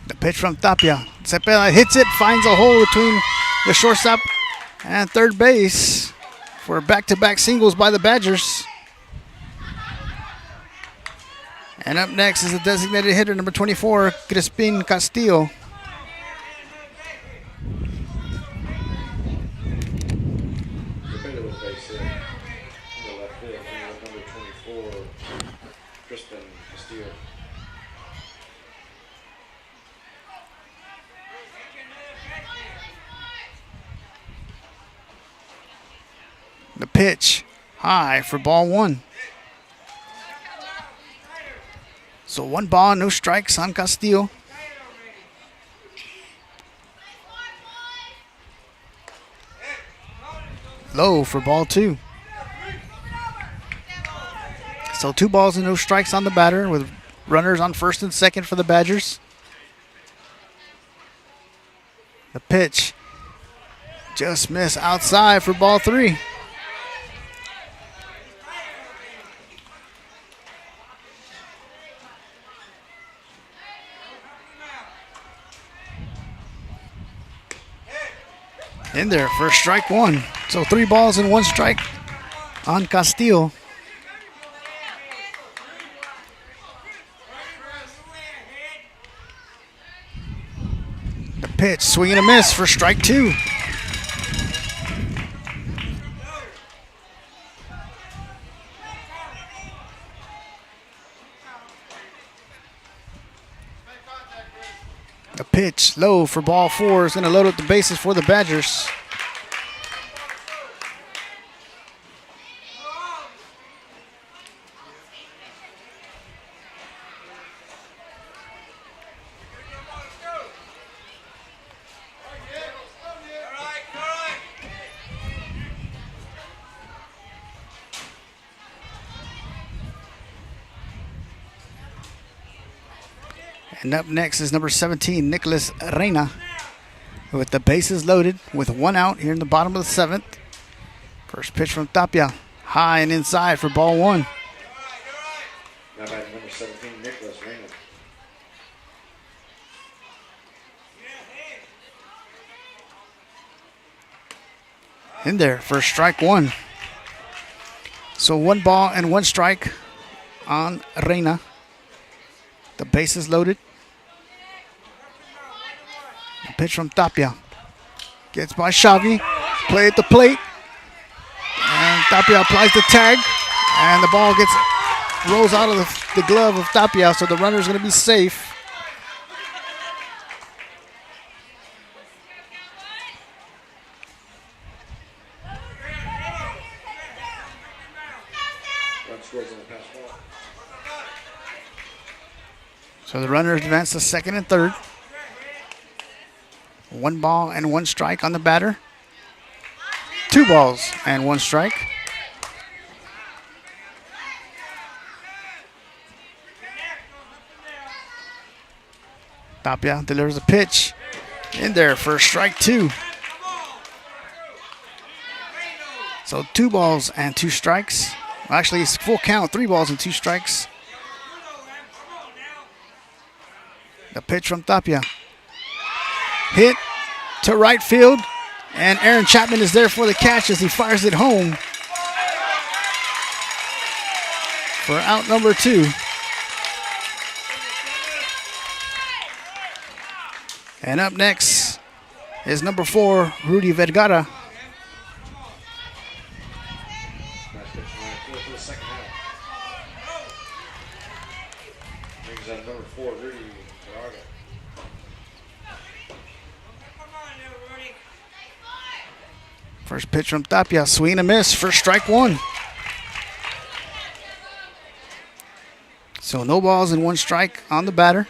The pitch from Tapia. Cepeda hits it, finds a hole between the shortstop and third base for back-to-back singles by the Badgers. And up next is the designated hitter, number 24, Crispin Castillo. Cepeda with base hit in the left field. Number 24, Crispin Castillo. The pitch, high for ball 1. So 1 ball, no strikes on Castillo. Low for ball 2. So 2 balls and no strikes on the batter with runners on first and second for the Badgers. The pitch, just missed outside for ball 3. In there for strike 1. So 3 balls and 1 strike on Castillo. The pitch, swing and a miss for strike 2. The pitch, low for ball 4, is going to load up the bases for the Badgers. And up next is number 17, Nicholas Reina, with the bases loaded with 1 out here in the bottom of the 7th. First pitch from Tapia, high and inside for ball 1. Now batting number 17, Nicholas Reina. In there for strike 1. So 1 ball and 1 strike on Reina. The bases loaded. The pitch from Tapia. Gets by Xavi. Play at the plate. And Tapia applies the tag. And the ball rolls out of the glove of Tapia. So the runner is going to be safe. Run scores on the pass ball. So the runners advance to second and third. 1 ball and 1 strike on the batter. 2 balls and 1 strike. Tapia delivers a pitch. In there for strike 2. So 2 balls and 2 strikes. Actually, it's full count, 3 balls and 2 strikes. The pitch from Tapia. Hit to right field. And Aaron Chapman is there for the catch as he fires it home for out number 2. And up next is number 4, Rudy Vergara. Nice pitch from right field for the second out. number 4, Rudy Gerardo. First pitch from Tapia, swing and a miss for strike one. So no balls and 1 strike on the batter.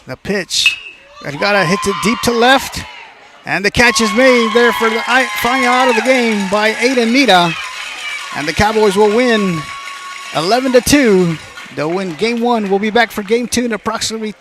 The pitch. You gotta hit it deep to left. And the catch is made there for the flying out of the game by Aiden Nita. And the Cowboys will win 11-2. They'll win game 1. We'll be back for game 2 in approximately